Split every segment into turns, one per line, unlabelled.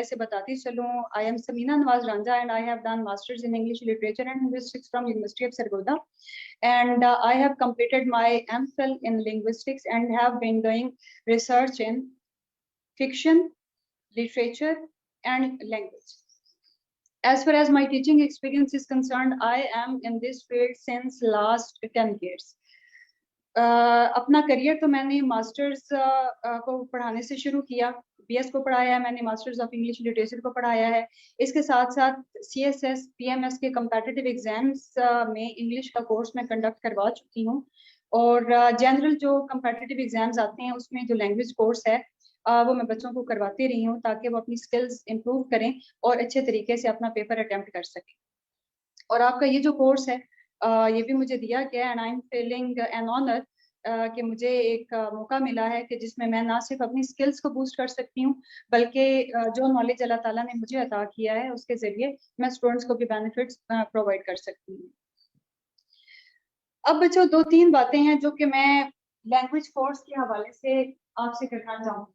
हवाले से बताती चलूँ, I am Samina Nawaz Ranjha and I have done masters in English literature and linguistics from university of Sargodha, and I have completed my MPhil in linguistics and have been doing research in fiction, literature, and language. As far as my teaching experience is concerned, I am in this field since last 10 years. अपना career तो मैंने masters को पढ़ाने से शुरू किया, BS को पढ़ाया है मैंने, मास्टर्स ऑफ इंग्लिश लिटरेचर को पढ़ाया है। इसके साथ साथ सीएसएस पीएमएस के कम्पिटिटिव एग्जाम्स में इंग्लिश का कोर्स मैं कंडक्ट करवा चुकी हूँ, और जनरल जो कम्पिटिटिव एग्जाम्स आते हैं उसमें जो लैंग्वेज कोर्स है वो मैं बच्चों को करवाती रही हूँ ताकि वो अपनी स्किल्स इम्प्रूव करें और अच्छे तरीके से अपना पेपर अटेम्प्ट कर सकें। और आपका ये जो कोर्स है ये भी मुझे दिया गया, and I am feeling an honour कि मुझे एक मौका मिला है कि जिसमें मैं ना सिर्फ अपनी स्किल्स को बूस्ट कर सकती हूँ, बल्कि जो नॉलेज अल्लाह ताला ने मुझे अता किया है उसके जरिए मैं स्टूडेंट्स को भी बेनिफिट्स प्रोवाइड कर सकती हूँ। अब बच्चों 2-3 बातें हैं जो कि मैं लैंग्वेज कोर्स के हवाले से आपसे करना चाहूँगी।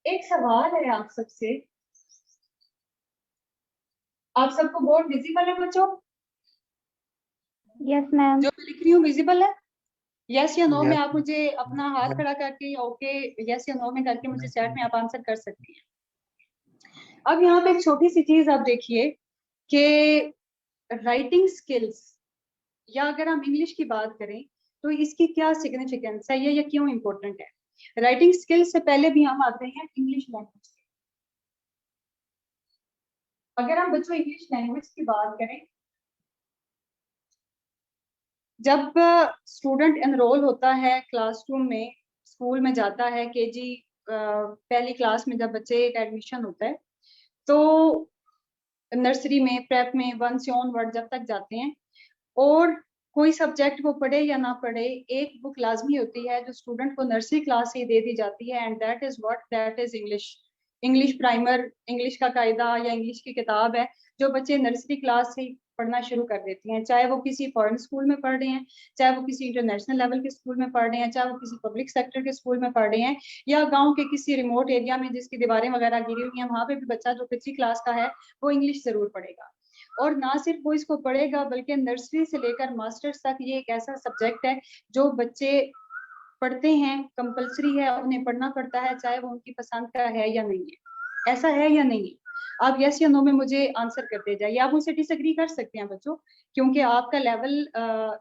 एक सवाल है आप सबसे, आप सबको बोर्ड विजिबल है बच्चों?
Yes ma'am.
जो मैं लिख रही हूँ विजिबल है? यस या नो में आप मुझे अपना हाथ खड़ा करके ओके यस या नो में करके मुझे चैट में आप आंसर कर सकती हैं। अब यहाँ पे एक छोटी सी चीज आप देखिए कि राइटिंग स्किल्स, या अगर हम इंग्लिश की बात करें तो इसकी क्या सिग्निफिकेंस है या क्यों इम्पोर्टेंट है। राइटिंग स्किल्स से पहले भी हम आते हैं इंग्लिश लैंग्वेज। अगर हम बच्चों इंग्लिश लैंग्वेज की बात करें, जब स्टूडेंट एनरोल होता है क्लासरूम में, स्कूल में जाता है, केजी पहली क्लास में जब बच्चे का एडमिशन होता है तो नर्सरी में, प्रेप में 1 से ऑनवर्ड जब तक जाते हैं, और कोई सब्जेक्ट वो पढ़े या ना पढ़े, एक बुक लाजमी होती है जो स्टूडेंट को नर्सरी क्लास से ही दे दी जाती है, and that is English. English primer, English का कायदा या इंग्लिश की किताब है जो बच्चे नर्सरी क्लास से पढ़ना शुरू कर देती हैं, चाहे वो किसी फॉरेन स्कूल में पढ़ रहे हैं, चाहे वो किसी इंटरनेशनल लेवल के स्कूल में पढ़ रहे हैं, चाहे वो किसी पब्लिक सेक्टर के स्कूल में पढ़ रहे हैं, या गांव के किसी रिमोट एरिया में जिसकी दीवारें वगैरह गिरी हुई हैं, वहां पे भी बच्चा जो 5वीं क्लास का है वो इंग्लिश जरूर पढ़ेगा। और ना सिर्फ वो इसको पढ़ेगा बल्कि नर्सरी से लेकर मास्टर्स तक ये एक ऐसा सब्जेक्ट है जो बच्चे पढ़ते हैं, कंपलसरी है, उन्हें पढ़ना पड़ता है, चाहे वो उनकी पसंद का है या नहीं है। ऐसा है या नहीं? आप यस या नो में मुझे आंसर करते जाइए। आप मुझसे डिसएग्री कर सकते हैं बच्चों, क्योंकि आपका लेवल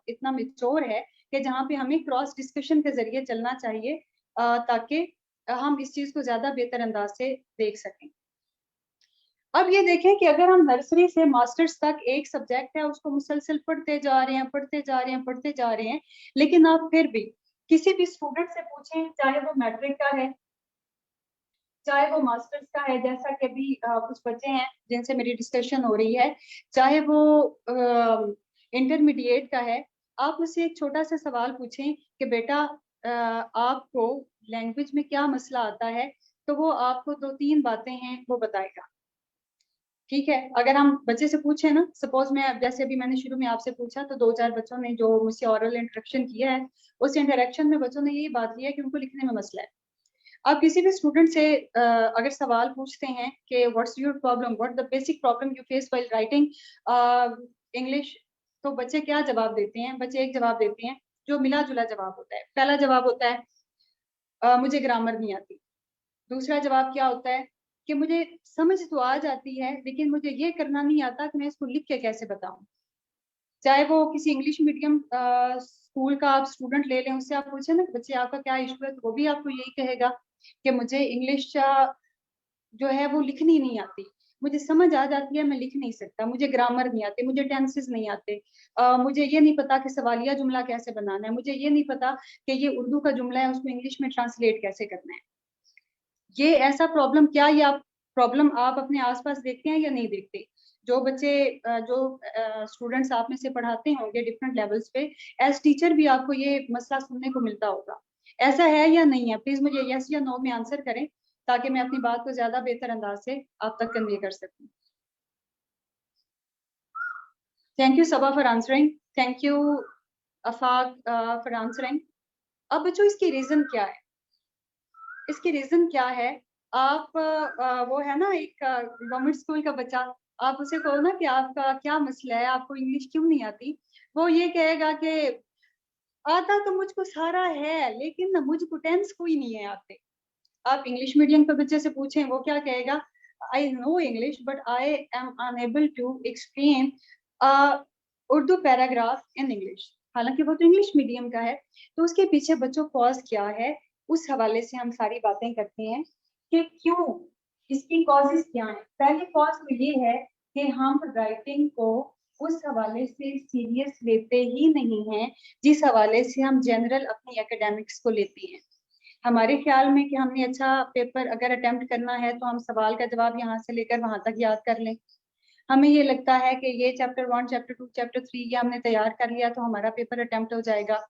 इतना मैच्योर है कि जहाँ पे हमें क्रॉस डिस्कशन के जरिए चलना चाहिए ताकि हम इस चीज को ज्यादा बेहतर अंदाज से देख सकें। अब ये देखें कि अगर हम नर्सरी से मास्टर्स तक एक सब्जेक्ट है उसको मुसलसल पढ़ते जा रहे हैं, पढ़ते जा रहे हैं, पढ़ते जा रहे हैं, लेकिन आप फिर भी किसी भी स्टूडेंट से पूछें, चाहे वो मैट्रिक का है, चाहे वो मास्टर्स का है, जैसा कि अभी कुछ बच्चे हैं जिनसे मेरी डिस्कशन हो रही है, चाहे वो इंटरमीडिएट का है, आप उससे एक छोटा सा सवाल पूछें कि बेटा आपको लैंग्वेज में क्या मसला आता है, तो वो आपको 2-3 बातें हैं वो बताएगा। ठीक है, अगर हम बच्चे से पूछे ना, सपोज मैं, जैसे अभी मैंने शुरू में आपसे पूछा तो 2-4 बच्चों ने जो मुझसे ऑरल इंटरेक्शन किया है, उस इंटरेक्शन में बच्चों ने यही बात किया कि उनको लिखने में मसला है। आप किसी भी स्टूडेंट से अगर सवाल पूछते हैं कि what's your problem, what the basic problem you face while writing English, तो बच्चे क्या जवाब देते हैं? बच्चे एक जवाब देते हैं जो मिला जुला जवाब होता है। पहला जवाब होता है मुझे ग्रामर नहीं आती। दूसरा जवाब क्या होता है कि मुझे समझ तो आ जाती है लेकिन मुझे ये करना नहीं आता कि मैं इसको लिख के कैसे बताऊं। चाहे वो किसी इंग्लिश मीडियम स्कूल का आप स्टूडेंट ले लें, उससे आप पूछे ना बच्चे आपका क्या इशू है, तो वो भी आपको यही कहेगा कि मुझे इंग्लिश जो है वो लिखनी नहीं आती, मुझे समझ आ जाती है, मैं लिख नहीं सकता, मुझे ग्रामर नहीं आते, मुझे टेंसेस नहीं आते, मुझे ये नहीं पता कि सवालिया जुमला कैसे बनाना है, मुझे ये नहीं पता कि ये उर्दू का जुमला है उसको इंग्लिश में ट्रांसलेट कैसे करना है। ये ऐसा प्रॉब्लम, क्या ये आप प्रॉब्लम आप अपने आसपास देखते हैं या नहीं देखते? जो बच्चे जो स्टूडेंट्स आप में से पढ़ाते होंगे डिफरेंट लेवल्स पे, एज टीचर भी आपको ये मसला सुनने को मिलता होगा। ऐसा है या नहीं है? प्लीज मुझे यस या नो में आंसर करें ताकि मैं अपनी बात को ज्यादा बेहतर अंदाज से आप तक कन्वे कर सकूं। Thank you Saba for answering, thank you Afaq for answering. अब बच्चों इसकी रीजन क्या है? इसकी रीजन क्या है? आप वो है ना एक गवर्नमेंट स्कूल का बच्चा, आप उसे कहो ना कि आपका क्या मसला है, आपको इंग्लिश क्यों नहीं आती, वो ये कहेगा कि आता तो मुझको सारा है लेकिन ना मुझको टेंस कोई नहीं है आते। आप इंग्लिश मीडियम के बच्चे से पूछें, वो क्या कहेगा? I know English but I am unable to explain Urdu paragraph in English. हालांकि वो तो इंग्लिश मीडियम का है। तो उसके पीछे बच्चों कॉज क्या है, उस हवाले से हम सारी बातें करते हैं कि क्यों, इसकी कॉजेस क्या है। पहली कॉज तो ये है कि हम राइटिंग को उस हवाले से सीरियस लेते ही नहीं हैं जिस हवाले से हम जनरल अपनी एकेडमिक्स को लेते हैं। हमारे ख्याल में कि हमने अच्छा पेपर अगर अटेम्प्ट करना है तो हम सवाल का जवाब यहाँ से लेकर वहां तक याद कर लें। हमें ये लगता है कि ये चैप्टर 1, चैप्टर 2, चैप्टर 3 ये हमने तैयार कर लिया तो हमारा पेपर अटेम्प्ट हो जाएगा।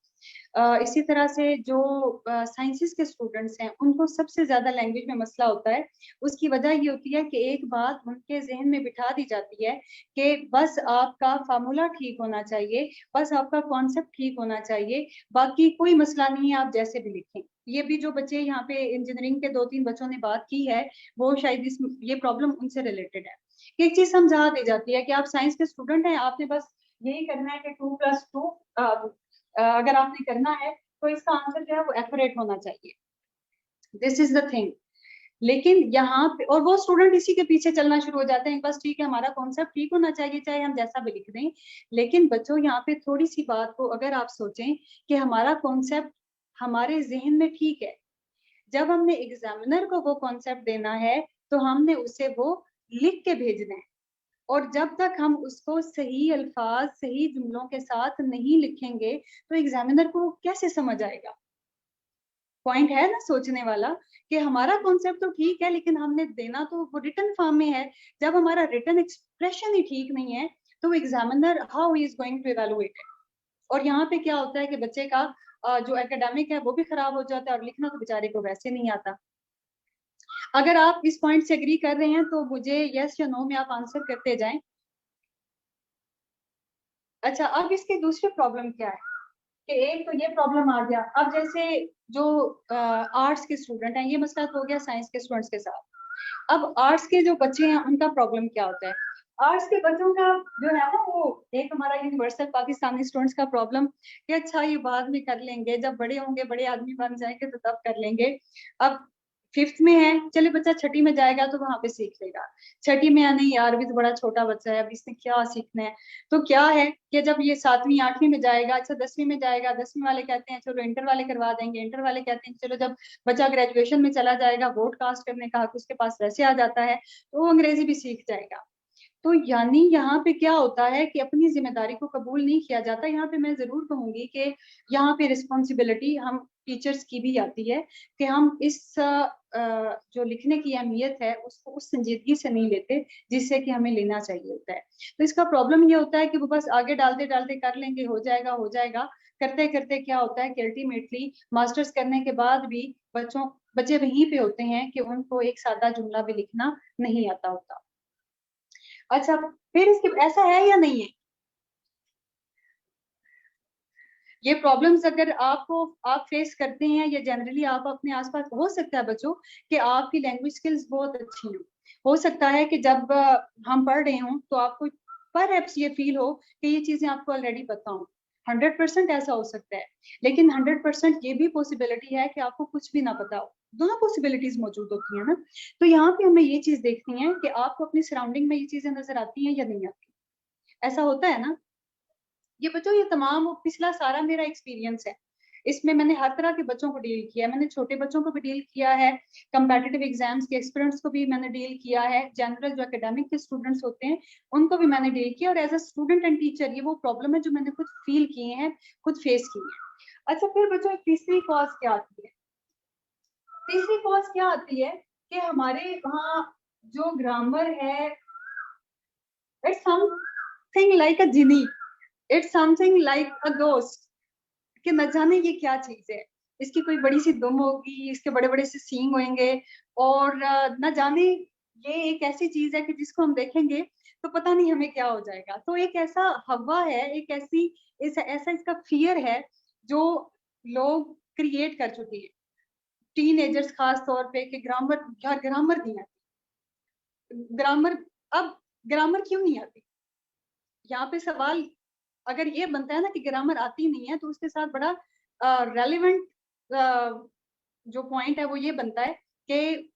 इसी तरह से जो साइंसेस के स्टूडेंट्स हैं उनको सबसे ज्यादा लैंग्वेज में मसला होता है। उसकी वजह ये होती है कि एक बात उनके जहन में बिठा दी जाती है कि बस आपका फार्मूला ठीक होना चाहिए, बस आपका कॉन्सेप्ट ठीक होना चाहिए, बाकी कोई मसला नहीं है, आप जैसे भी लिखें। ये भी जो बच्चे यहाँ पे इंजीनियरिंग के 2-3 बच्चों ने बात की है, वो शायद ये प्रॉब्लम उनसे रिलेटेड है। एक चीज समझा दी जाती है कि आप साइंस के स्टूडेंट हैं, आपने बस यही करना है कि 2+2 अगर आपने करना है तो इसका आंसर जो है वो एक्यूरेट होना चाहिए। This is the thing. लेकिन यहाँ पे और वो स्टूडेंट इसी के पीछे चलना शुरू हो जाते हैं, बस ठीक है हमारा कॉन्सेप्ट ठीक होना चाहिए चाहे हम जैसा भी लिख दें। लेकिन बच्चों यहाँ पे थोड़ी सी बात को अगर आप सोचें कि हमारा कॉन्सेप्ट हमारे जहन में ठीक है, जब हमने एग्जामिनर को वो कॉन्सेप्ट देना है तो हमने उसे वो लिख के भेजना है। और जब तक हम उसको सही अल्फाज सही जुमलों के साथ नहीं लिखेंगे तो एग्जामिनर को कैसे समझ आएगा? पॉइंट है ना सोचने वाला कि हमारा कॉन्सेप्ट तो ठीक है लेकिन हमने देना तो वो रिटन फॉर्म में है। जब हमारा रिटन एक्सप्रेशन ही ठीक नहीं है तो examiner how he is going to evaluate it. और यहाँ पे क्या होता है कि बच्चे का जो एकेडमिक है वो भी खराब हो जाता है और लिखना तो बेचारे को वैसे नहीं आता। अगर आप इस पॉइंट से एग्री कर रहे हैं तो मुझे यस या नो में आप आंसर करते जाएं। अच्छा, अब इसकी दूसरी प्रॉब्लम क्या है कि एक तो ये प्रॉब्लम आ गया, अब जैसे जो आर्ट्स के स्टूडेंट हैं, ये मसला तो हो गया साइंस के स्टूडेंट्स के साथ। अब आर्ट्स के जो बच्चे हैं उनका प्रॉब्लम क्या होता है? आर्ट्स के बच्चों का जो है ना वो एक हमारा यूनिवर्सल पाकिस्तानी स्टूडेंट्स का प्रॉब्लम कि अच्छा ये बाद में कर लेंगे, जब बड़े होंगे बड़े आदमी बन जाएंगे तो तब कर लेंगे। अब 5th में है, चले बच्चा 6ठी में जाएगा तो वहां पे सीख लेगा। 6ठी में नहीं यार अभी तो बड़ा छोटा बच्चा है, अभी इसने क्या सीखना है। तो क्या है कि जब ये 7वीं 8वीं में जाएगा, अच्छा 10वीं में जाएगा, 10वीं वाले कहते हैं चलो इंटर वाले करवा देंगे, इंटर वाले कहते हैं चलो जब बच्चा ग्रेजुएशन में चला जाएगा वोट कास्ट करने का हक उसके पास वैसे आ जाता है तो वो अंग्रेजी भी सीख जाएगा। तो यानी यहाँ पे क्या होता है कि अपनी जिम्मेदारी को कबूल नहीं किया जाता। यहाँ पे मैं जरूर कहूंगी कि यहाँ पे रिस्पॉन्सिबिलिटी हम टीचर्स की भी आती है कि हम इस जो लिखने की अहमियत है उसको उस संजीदगी से नहीं लेते जिससे कि हमें लेना चाहिए होता है। तो इसका प्रॉब्लम ये होता है कि वो बस आगे डालते डालते कर लेंगे, हो जाएगा हो जाएगा, करते करते क्या होता है कि अल्टीमेटली मास्टर्स करने के बाद भी बच्चे वहीं पे होते हैं कि उनको एक सादा जुमला भी लिखना नहीं आता होता। अच्छा, फिर इसके ऐसा है या नहीं है? ये प्रॉब्लम्स अगर आपको आप फेस करते हैं या जनरली आप अपने आसपास, हो सकता है बच्चों कि आपकी लैंग्वेज स्किल्स बहुत अच्छी हो सकता है कि जब हम पढ़ रहे हों तो आपको पर ये फील हो कि ये चीजें आपको ऑलरेडी पता हो। 100% ऐसा हो सकता है, लेकिन 100% ये भी पॉसिबिलिटी है कि आपको कुछ भी ना पता हो। दोनों पॉसिबिलिटीज मौजूद होती है ना। तो यहाँ पे हमें ये चीज देखनी है कि आपको अपनी सराउंडिंग में ये चीजें नजर आती हैं या नहीं आती। ऐसा होता है ना। ये बच्चों ये तमाम पिछला सारा मेरा एक्सपीरियंस है, इसमें मैंने हर तरह के बच्चों को डील किया है। मैंने छोटे बच्चों को भी डील किया है, कंपेटिटिव एग्जाम्स के एक्सपीरियंस को भी मैंने डील किया है, जनरल जो एकेडमिक के स्टूडेंट्स होते हैं उनको भी मैंने डील किया। और as a student and teacher ये वो प्रॉब्लम है जो मैंने खुद फील किए हैं, खुद फेस किए हैं। अच्छा, फिर बच्चों तीसरी कॉज क्या आती है? तीसरी कॉज क्या आती है कि हमारे वहाँ जो ग्रामर है, it's something like a genie, it's something like a ghost, कि न जाने ये क्या चीज है। इसकी कोई बड़ी सी दुम होगी, इसके बड़े बड़े से सींग होंगे, और न जाने ये एक ऐसी चीज है कि जिसको हम देखेंगे तो पता नहीं हमें क्या हो जाएगा। तो एक ऐसा हवा है, एक ऐसा इसका फियर है जो लोग क्रिएट कर चुके हैं। टीनेजर्स खास तौर पे कि ग्रामर नहीं आती। ग्रामर, अब ग्रामर क्यों नहीं आती? यहाँ पे सवाल अगर ये बनता है ना कि ग्रामर आती नहीं है, तो उसके साथ बड़ा रेलिवेंट जो पॉइंट है वो ये बनता है कि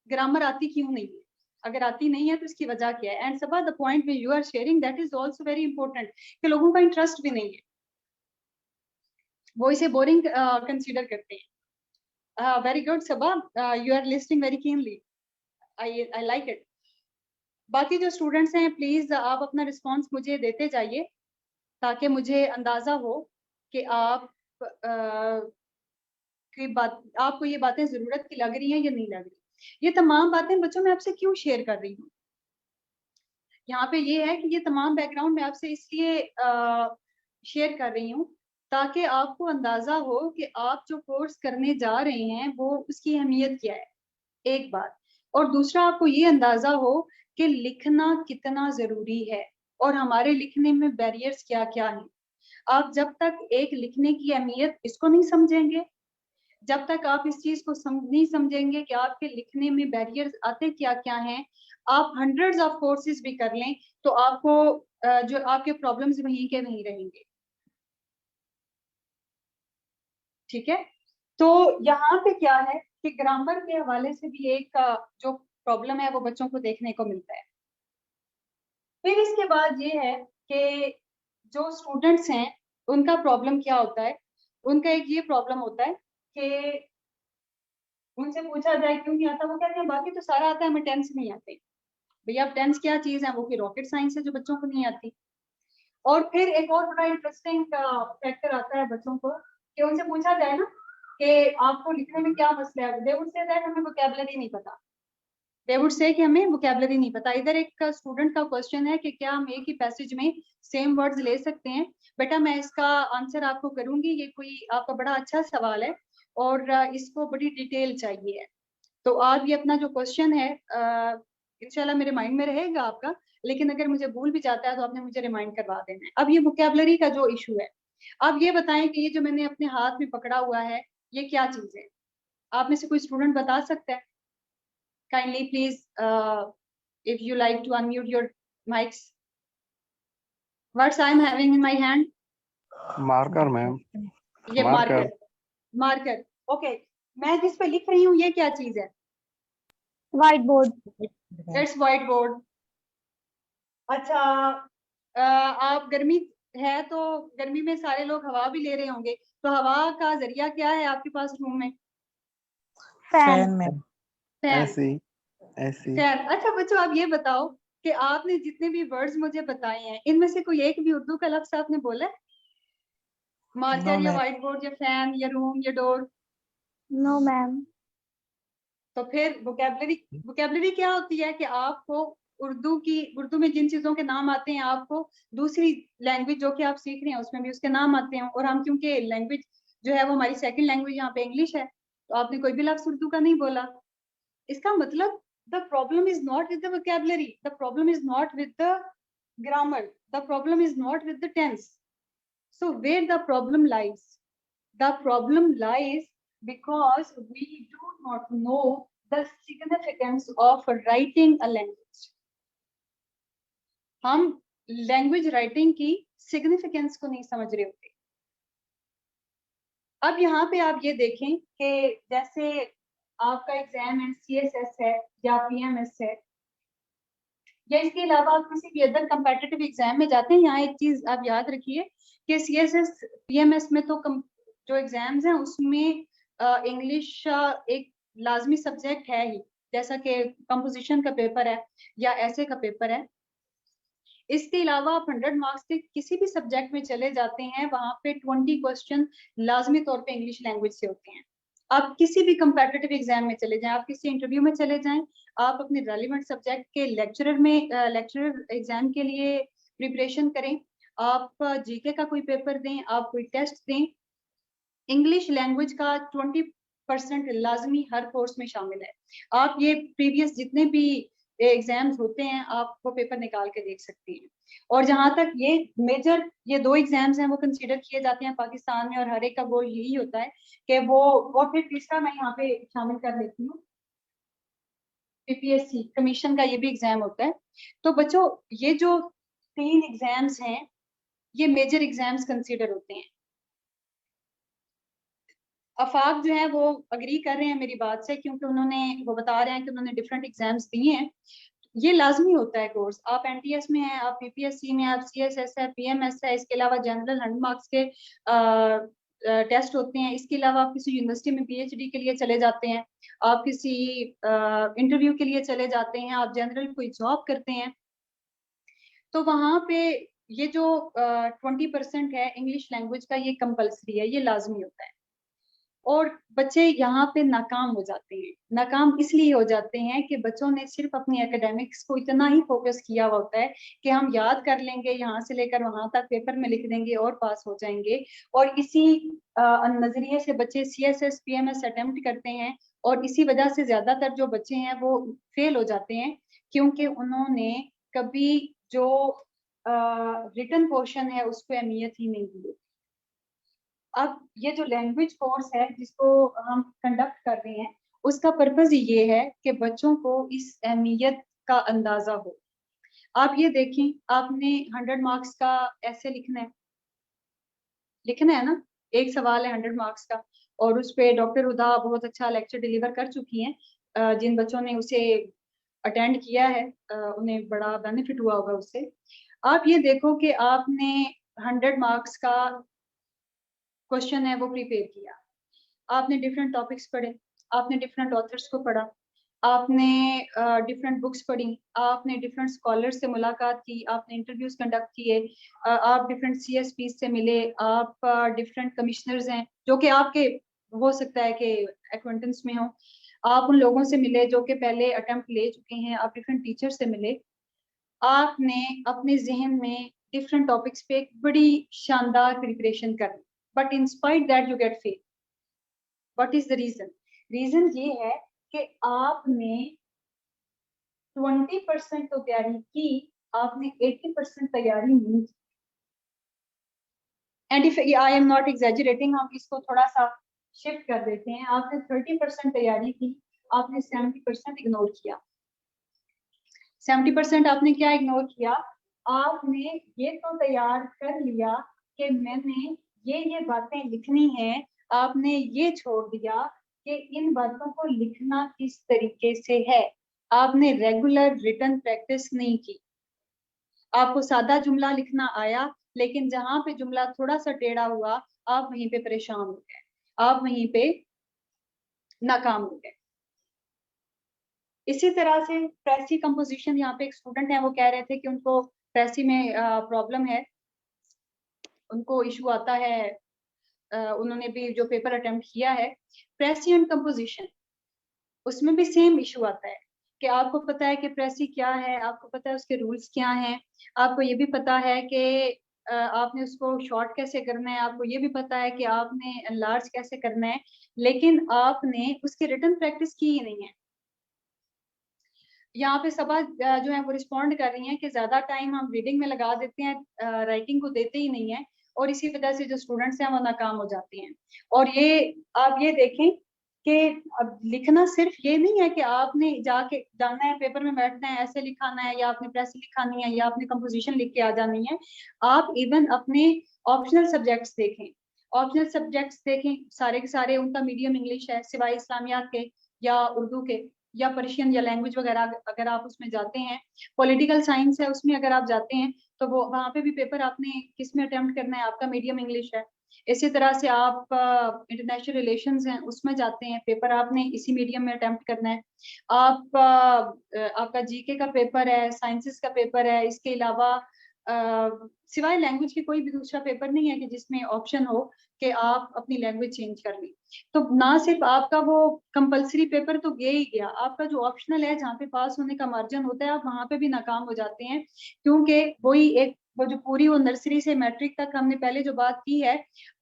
ग्रामर आती क्यों नहीं है, अगर आती नहीं है तो इसकी वजह क्या है। And Saba the point way you are sharing that is also very important, कि लोगों का इंटरेस्ट भी नहीं है, वो इसे बोरिंग कंसीडर करते हैं। Very good Saba, you are listening very keenly, I like it. बाकी जो स्टूडेंट्स हैं प्लीज आप अपना रिस्पॉन्स मुझे देते जाइए, ताकि मुझे अंदाजा हो कि आप की बात, आपको ये बातें जरूरत की लग रही हैं या नहीं लग रही। ये तमाम बातें बच्चों मैं आपसे क्यों शेयर कर रही हूँ, यहाँ पे ये है कि ये तमाम बैकग्राउंड मैं आपसे इसलिए शेयर कर रही हूँ ताकि आपको अंदाजा हो कि आप जो कोर्स करने जा रहे हैं वो उसकी अहमियत क्या है, एक बात। और दूसरा, आपको ये अंदाजा हो कि लिखना कितना जरूरी है और हमारे लिखने में बैरियर्स क्या क्या हैं। आप जब तक एक लिखने की अहमियत इसको नहीं समझेंगे, जब तक आप इस चीज को नहीं समझेंगे कि आपके लिखने में बैरियर्स आते क्या क्या हैं, आप हंड्रेड्स ऑफ कोर्सेज भी कर लें तो आपको जो आपके प्रॉब्लम्स वहीं के वहीं रहेंगे। ठीक है, तो यहाँ पे क्या है कि ग्रामर के हवाले से भी एक जो प्रॉब्लम है वो बच्चों को देखने को मिलता है। फिर इसके बाद ये है कि जो स्टूडेंट्स हैं उनका प्रॉब्लम क्या होता है, उनका एक ये प्रॉब्लम होता है कि उनसे पूछा जाए क्यों नहीं आता, वो कहते हैं बाकी तो सारा आता है, हमें टेंस नहीं आते। भैया अब टेंस क्या चीज है, वो की रॉकेट साइंस है जो बच्चों को नहीं आती। और फिर एक और बड़ा इंटरेस्टिंग फैक्टर आता है बच्चों को कि उनसे पूछा जाए ना कि आपको लिखने में क्या मसला है, दे वुड से दैट हमें वोकैबुलरी नहीं पता, दे वुड से कि हमें वोकैबुलरी नहीं पता। इधर एक स्टूडेंट का क्वेश्चन है कि क्या हम एक ही पैसेज में सेम वर्ड्स ले सकते हैं। बेटा मैं इसका आंसर आपको करूंगी, ये कोई आपका बड़ा अच्छा सवाल है और इसको बड़ी डिटेल चाहिए है। तो आप ये अपना जो क्वेश्चन है इंशाल्लाह मेरे माइंड में रहेगा आपका, लेकिन अगर मुझे भूल भी जाता है तो आपने मुझे रिमाइंड करवा देना है। अब ये वोकैबुलरी का जो इशू है, आप ये बताएं कि ये जो मैंने अपने हाथ में पकड़ा हुआ है ये क्या चीज है, आप में से कोई स्टूडेंट बता सकता है? Kindly please if you like to unmute your mics. What I am having in my hand?
Marker ma'am.
ये मार्कर, मार्कर ओके। मैं जिस पे लिख रही हूँ ये क्या चीज है?
White board.
It's white board. अच्छा, आप गर्मी है तो गर्मी में सारे लोग हवा भी ले रहे होंगे, तो हवा का जरिया क्या है आपके पास रूम में?
फैन।
मैम।
फैन।
ऐसी ऐसी।
फैन। अच्छा बच्चों आप ये बताओ कि आपने जितने भी वर्ड्स मुझे बताए हैं इनमें से कोई एक भी उर्दू का लफ्ज आपने बोला है? मार्कर या व्हाइट बोर्ड या फैन या रूम या डोर?
No ma'am.
तो फिर वोकैबुलरी क्या होती है कि आपको उर्दू में जिन चीजों के नाम आते हैं आपको दूसरी लैंग्वेज जो कि आप सीख रहे हैं उसमें भी उसके नाम आते हैं। और हम क्योंकि लैंग्वेज जो है वो हमारी सेकंड लैंग्वेज यहाँ पे इंग्लिश है, तो आपने कोई भी लफ्ज उर्दू का नहीं बोला। इसका मतलब the problem is not with the vocabulary, the problem is not with the grammar, the problem is not with the tense. So where the problem lies? The problem lies because we do not know the significance of writing a language. हम language writing की significance को नहीं समझ रहे होते। अब यहाँ पे आप ये देखें कि जैसे आपका एग्जाम CSS है या PMS है या इसके अलावा आप किसी भी अदर कंपेटिटिव एग्जाम में जाते हैं, यहाँ एक चीज आप याद रखिए कि CSS PMS में तो जो एग्जाम्स हैं उसमें इंग्लिश एक लाजमी सब्जेक्ट है ही, जैसा कि कंपोजिशन का पेपर है या ऐसे का पेपर है। इसके अलावा आप 100 मार्क्स के किसी भी सब्जेक्ट में चले जाते हैं वहां पे 20 क्वेश्चन लाजमी तौर पे इंग्लिश लैंग्वेज से होते हैं। आप किसी भी कंपेटिटिव एग्जाम में चले जाएं, आप किसी इंटरव्यू में चले जाएं, आप अपने रेलिवेंट सब्जेक्ट के लेक्चरर एग्जाम के लिए प्रिपरेशन करें, आप जीके का कोई पेपर दें, आप कोई टेस्ट दें, इंग्लिश लैंग्वेज का 20% लाजमी हर कोर्स में शामिल है। आप ये प्रीवियस जितने भी एग्जाम्स होते हैं, आप वो पेपर निकाल के देख सकती हैं। और जहां तक ये मेजर ये 2 एग्जाम्स हैं वो कंसीडर किए जाते हैं पाकिस्तान में, और हर एक का गोल यही होता है कि वो, और फिर तीसरा मैं यहाँ पे शामिल कर लेती हूँ, पीपीएससी कमीशन का ये भी एग्जाम होता है। तो बच्चों, ये जो 3 एग्जाम्स हैं ये मेजर एग्जाम्स कंसीडर होते हैं। आफाक जो है वो अग्री कर रहे हैं मेरी बात से, क्योंकि वो बता रहे हैं कि उन्होंने डिफरेंट एग्जाम्स दिए हैं। ये लाजमी होता है कोर्स, आप एनटीएस में हैं, आप पीपीएससी में, आप सीएसएस है, पीएमएस है, इसके अलावा जनरल 100 मार्क्स के टेस्ट होते हैं। इसके अलावा आप किसी यूनिवर्सिटी में पीएचडी के लिए चले जाते हैं, आप किसी इंटरव्यू के लिए चले जाते हैं, आप जनरल कोई जॉब करते हैं, तो वहां पे ये जो 20% है इंग्लिश लैंग्वेज का, ये कंपलसरी है, ये लाजमी होता है। और बच्चे यहाँ पे नाकाम हो जाते हैं। नाकाम इसलिए हो जाते हैं कि बच्चों ने सिर्फ अपनी एकेडमिक्स को इतना ही फोकस किया हुआ होता है कि हम याद कर लेंगे, यहाँ से लेकर वहां तक पेपर में लिख देंगे और पास हो जाएंगे। और इसी नजरिए से बच्चे सीएसएस पीएमएस अटेम्प्ट करते हैं, और इसी वजह से ज्यादातर जो बच्चे हैं वो फेल हो जाते हैं, क्योंकि उन्होंने कभी जो रिटन पोर्शन है उसको अहमियत ही नहीं दी। अब ये जो लैंग्वेज कोर्स है जिसको हम कंडक्ट कर रहे हैं, उसका पर्पज ये है कि बच्चों को इस अहमियत का अंदाजा हो। आप ये देखें, आपने 100 मार्क्स का ऐसे लिखना है ना, एक सवाल है 100 मार्क्स का, और उस पे डॉक्टर हुदा बहुत अच्छा लेक्चर डिलीवर कर चुकी हैं। जिन बच्चों ने उसे अटेंड किया है उन्हें बड़ा बेनिफिट हुआ होगा उससे। आप ये देखो कि आपने 100 मार्क्स का क्वेश्चन है वो प्रिपेयर किया, आपने डिफरेंट टॉपिक्स पढ़े, आपने डिफरेंट ऑथर्स को पढ़ा, आपने डिफरेंट बुक्स पढ़ी, आपने डिफरेंट स्कॉलर्स से मुलाकात की, आपने इंटरव्यूज कंडक्ट किए, आप डिफरेंट सीएसपी से मिले, आप डिफरेंट कमिश्नर्स हैं जो कि आपके हो सकता है कि एक्वेंटेंस में हो, आप उन लोगों से मिले जो कि पहले अटेम्प्ट ले चुके हैं, आप डिफरेंट टीचर से मिले, आपने अपने जहन में डिफरेंट टॉपिक्स पे एक बड़ी शानदार प्रिपरेशन कर ली, but in spite that you get fail. What is the reason? Reason ये है कि आपने 20% तो तैयारी की, आपने 80% तैयारी नहीं की। And if I am not exaggerating, हम इसको थोड़ा सा शिफ्ट कर देते हैं, आपने 30% तैयारी की, आपने 70% इग्नोर किया। 70% आपने क्या इग्नोर किया? आपने ये तो तैयार कर लिया कि मैंने ये बातें लिखनी है, आपने ये छोड़ दिया कि इन बातों को लिखना किस तरीके से है। आपने रेगुलर रिटन प्रैक्टिस नहीं की। आपको सादा जुमला लिखना आया, लेकिन जहां पे जुमला थोड़ा सा टेढ़ा हुआ, आप वहीं पे परेशान हो गए, आप वहीं पे नाकाम हो गए। इसी तरह से प्रेसी कंपोजिशन, यहाँ पे एक स्टूडेंट है वो कह रहे थे कि उनको प्रेसी में प्रॉब्लम है, उनको इशू आता है। उन्होंने भी जो पेपर अटेम्प्ट किया है प्रेसी एंड कंपोजिशन, उसमें भी सेम इशू आता है कि आपको पता है कि प्रेसी क्या है, आपको पता है उसके रूल्स क्या हैं, आपको ये भी पता है कि आपने उसको शॉर्ट कैसे करना है, आपको ये भी पता है कि आपने लार्ज कैसे करना है, लेकिन आपने उसकी रिटन प्रैक्टिस की ही नहीं है। यहाँ पे सबा जो है वो रिस्पॉन्ड कर रही हैं कि ज्यादा टाइम हम रीडिंग में लगा देते हैं, राइटिंग को देते ही नहीं है, और इसी वजह से जो स्टूडेंट्स हैं वो नाकाम हो जाते हैं। और ये आप ये देखें कि अब लिखना सिर्फ ये नहीं है कि आपने जाके जाना है, पेपर में बैठना है, ऐसे लिखाना है, या आपने प्रेस लिखानी है, या आपने कंपोजिशन लिख के आ जानी है। आप इवन अपने ऑप्शनल सब्जेक्ट्स देखें, ऑप्शनल सब्जेक्ट्स देखें, सारे के सारे उनका मीडियम इंग्लिश है, सिवाय इस्लामियात के या उर्दू के या पर्शियन या लैंग्वेज वगैरह अगर आप उसमें जाते हैं। पॉलिटिकल साइंस है, उसमें अगर आप जाते हैं तो वो वहां पे भी पेपर आपने किस में अटेम्प्ट करना है, आपका मीडियम इंग्लिश है। इसी तरह से आप इंटरनेशनल रिलेशंस हैं, उसमें जाते हैं, पेपर आपने इसी मीडियम में अटेम्प्ट करना है। आप आपका जीके का पेपर है, साइंसेस का पेपर है, इसके अलावा सिवाय लैंग्वेज के कोई भी दूसरा पेपर नहीं है कि जिसमें ऑप्शन हो कि आप अपनी लैंग्वेज चेंज कर लें। तो ना सिर्फ आपका वो कंपलसरी पेपर तो गया ही गया, आपका जो ऑप्शनल है जहाँ पे पास होने का मार्जिन होता है, आप वहां पे भी नाकाम हो जाते हैं, क्योंकि वही एक वो जो पूरी वो नर्सरी से मैट्रिक तक हमने पहले जो बात की है,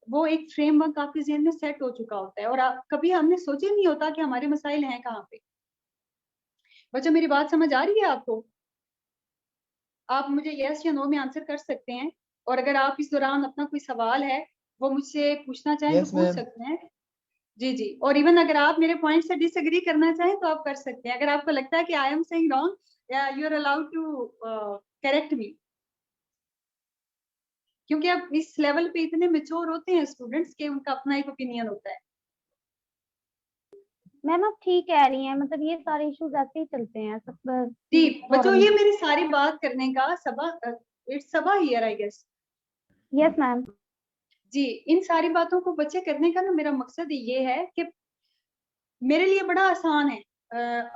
वो एक फ्रेमवर्क आपके जहन में सेट हो चुका होता है, और कभी हमने सोचे नहीं होता कि हमारे मसाइल हैं कहाँ पे। बच्चों मेरी बात समझ आ रही है आपको? आप मुझे यस या नो में आंसर कर सकते हैं, और अगर आप इस दौरान अपना कोई सवाल है वो मुझसे पूछना चाहें तो
यस
पूछ
मैम।
सकते हैं। जी जी, और इवन अगर आप मेरे पॉइंट से डिसएग्री करना चाहें तो आप कर सकते हैं। अगर आपको लगता है कि I am saying wrong, you are allowed to correct me, क्योंकि आप इस लेवल पे इतने मेच्योर होते हैं स्टूडेंट्स के उनका अपना एक ओपिनियन होता है।
मैम आप ठीक कह रही हैं, मतलब ये सारे इश्यूज ऐसे ही चलते हैं सब।
जी बच्चों,
foreign-
ये मेरी सारी बात करने का it's Saba here I guess.
Yes ma'am.
जी, इन सारी बातों को बच्चे करने का ना मेरा मकसद ये है कि मेरे लिए बड़ा आसान है।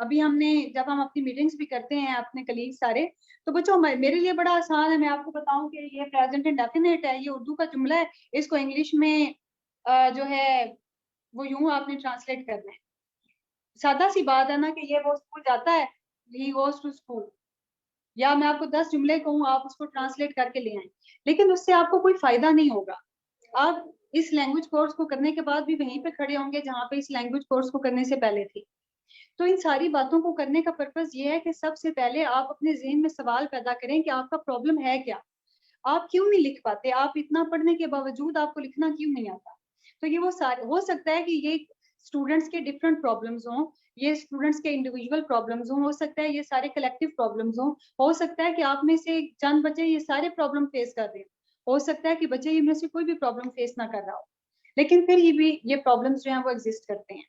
अभी हमने जब हम अपनी मीटिंग्स भी करते हैं अपने कलीग सारे, तो बच्चों मेरे लिए बड़ा आसान है। मैं आपको बताऊं कि ये प्रेजेंट इंडेफिनिट है, ये उर्दू का जुमला है, इसको इंग्लिश में जो है वो यूं आपने ट्रांसलेट करना है। सादा सी बात है ना कि ये वो स्कूल जाता है, ही गोज टू स्कूल, या मैं आपको 10 जुमले कहूँ आप उसको ट्रांसलेट करके ले आए, लेकिन उससे आपको कोई फायदा नहीं होगा। आप इस लैंग्वेज कोर्स को करने के बाद भी वहीं पे खड़े होंगे जहाँ पे इस लैंग्वेज कोर्स को करने से पहले थे। तो इन सारी बातों को करने का पर्पस ये है कि सबसे पहले आप अपने ज़हन में सवाल पैदा करें कि आपका प्रॉब्लम है क्या, आप क्यों नहीं लिख पाते, आप इतना पढ़ने के बावजूद आपको लिखना क्यों नहीं आता। तो ये वो सारे हो सकता है कि ये स्टूडेंट्स के डिफरेंट प्रॉब्लम्स हों, ये स्टूडेंट्स के इंडिविजुअल प्रॉब्लम्स हों, हो सकता है ये सारे कलेक्टिव प्रॉब्लम्स हों, हो सकता है कि आप में से चंद बच्चे ये सारे प्रॉब्लम फेस कर रहे हैं, हो सकता है कि बच्चे इनमें से कोई भी प्रॉब्लम फेस ना कर रहा हो, लेकिन फिर ये प्रॉब्लम्स जो हैं वो एग्जिस्ट करते हैं।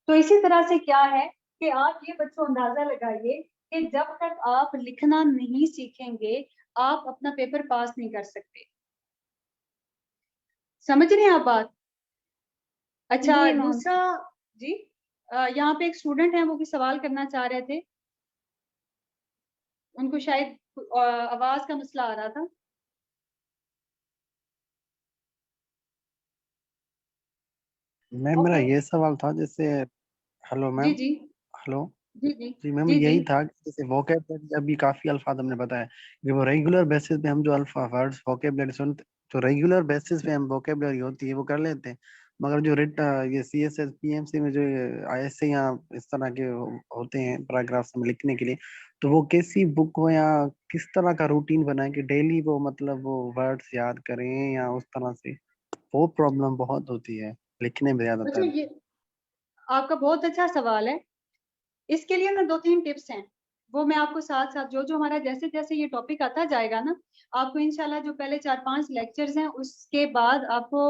तो इसी तरह से क्या है कि आप ये बच्चों अंदाजा लगाइए कि जब तक आप लिखना नहीं सीखेंगे आप अपना पेपर पास नहीं कर सकते। समझ रहे हैं आप बात? अच्छा,
जी मैम।
दूसरा जी, यहाँ पे एक स्टूडेंट है वो भी सवाल करना चाह रहे थे, उनको शायद आवाज का मसला आ रहा था।
मैम मेरा
ओके,
ये सवाल था जैसे, हेलो
जी
मैम।
जी
हेलो।
जी जी
जी मैम,
जी जी
यही था कि जैसे वोकेबलरी, अभी काफी अल्फाज हमने बताया कि वो रेगुलर बेसिस पे हम जो अल्फा वर्ड्स वोकेबलरी सुनते, जो रेगुलर बेसिस पे हम वोकेबलरी होती है वो कर लेते हैं, मगर जो रिट ये CSS PMC में जो ISA या इस तरह के होते हैं पैराग्राफ्स में लिखने के लिए, तो वो कैसी बुक हो या किस तरह का रूटीन बनाए कि डेली वो मतलब वो वर्ड्स याद करें या उस तरह से, वो प्रॉब्लम बहुत होती है लिखने में
बच्चों,
ज्यादातर।
ये आपका बहुत अच्छा सवाल है। इसके लिए ना 2-3 टिप्स हैं, वो मैं आपको साथ साथ जो जो हमारा जैसे जैसे ये टॉपिक आता जाएगा ना, आपको इंशाल्लाह जो पहले 4-5 लेक्चर्स हैं उसके बाद आपको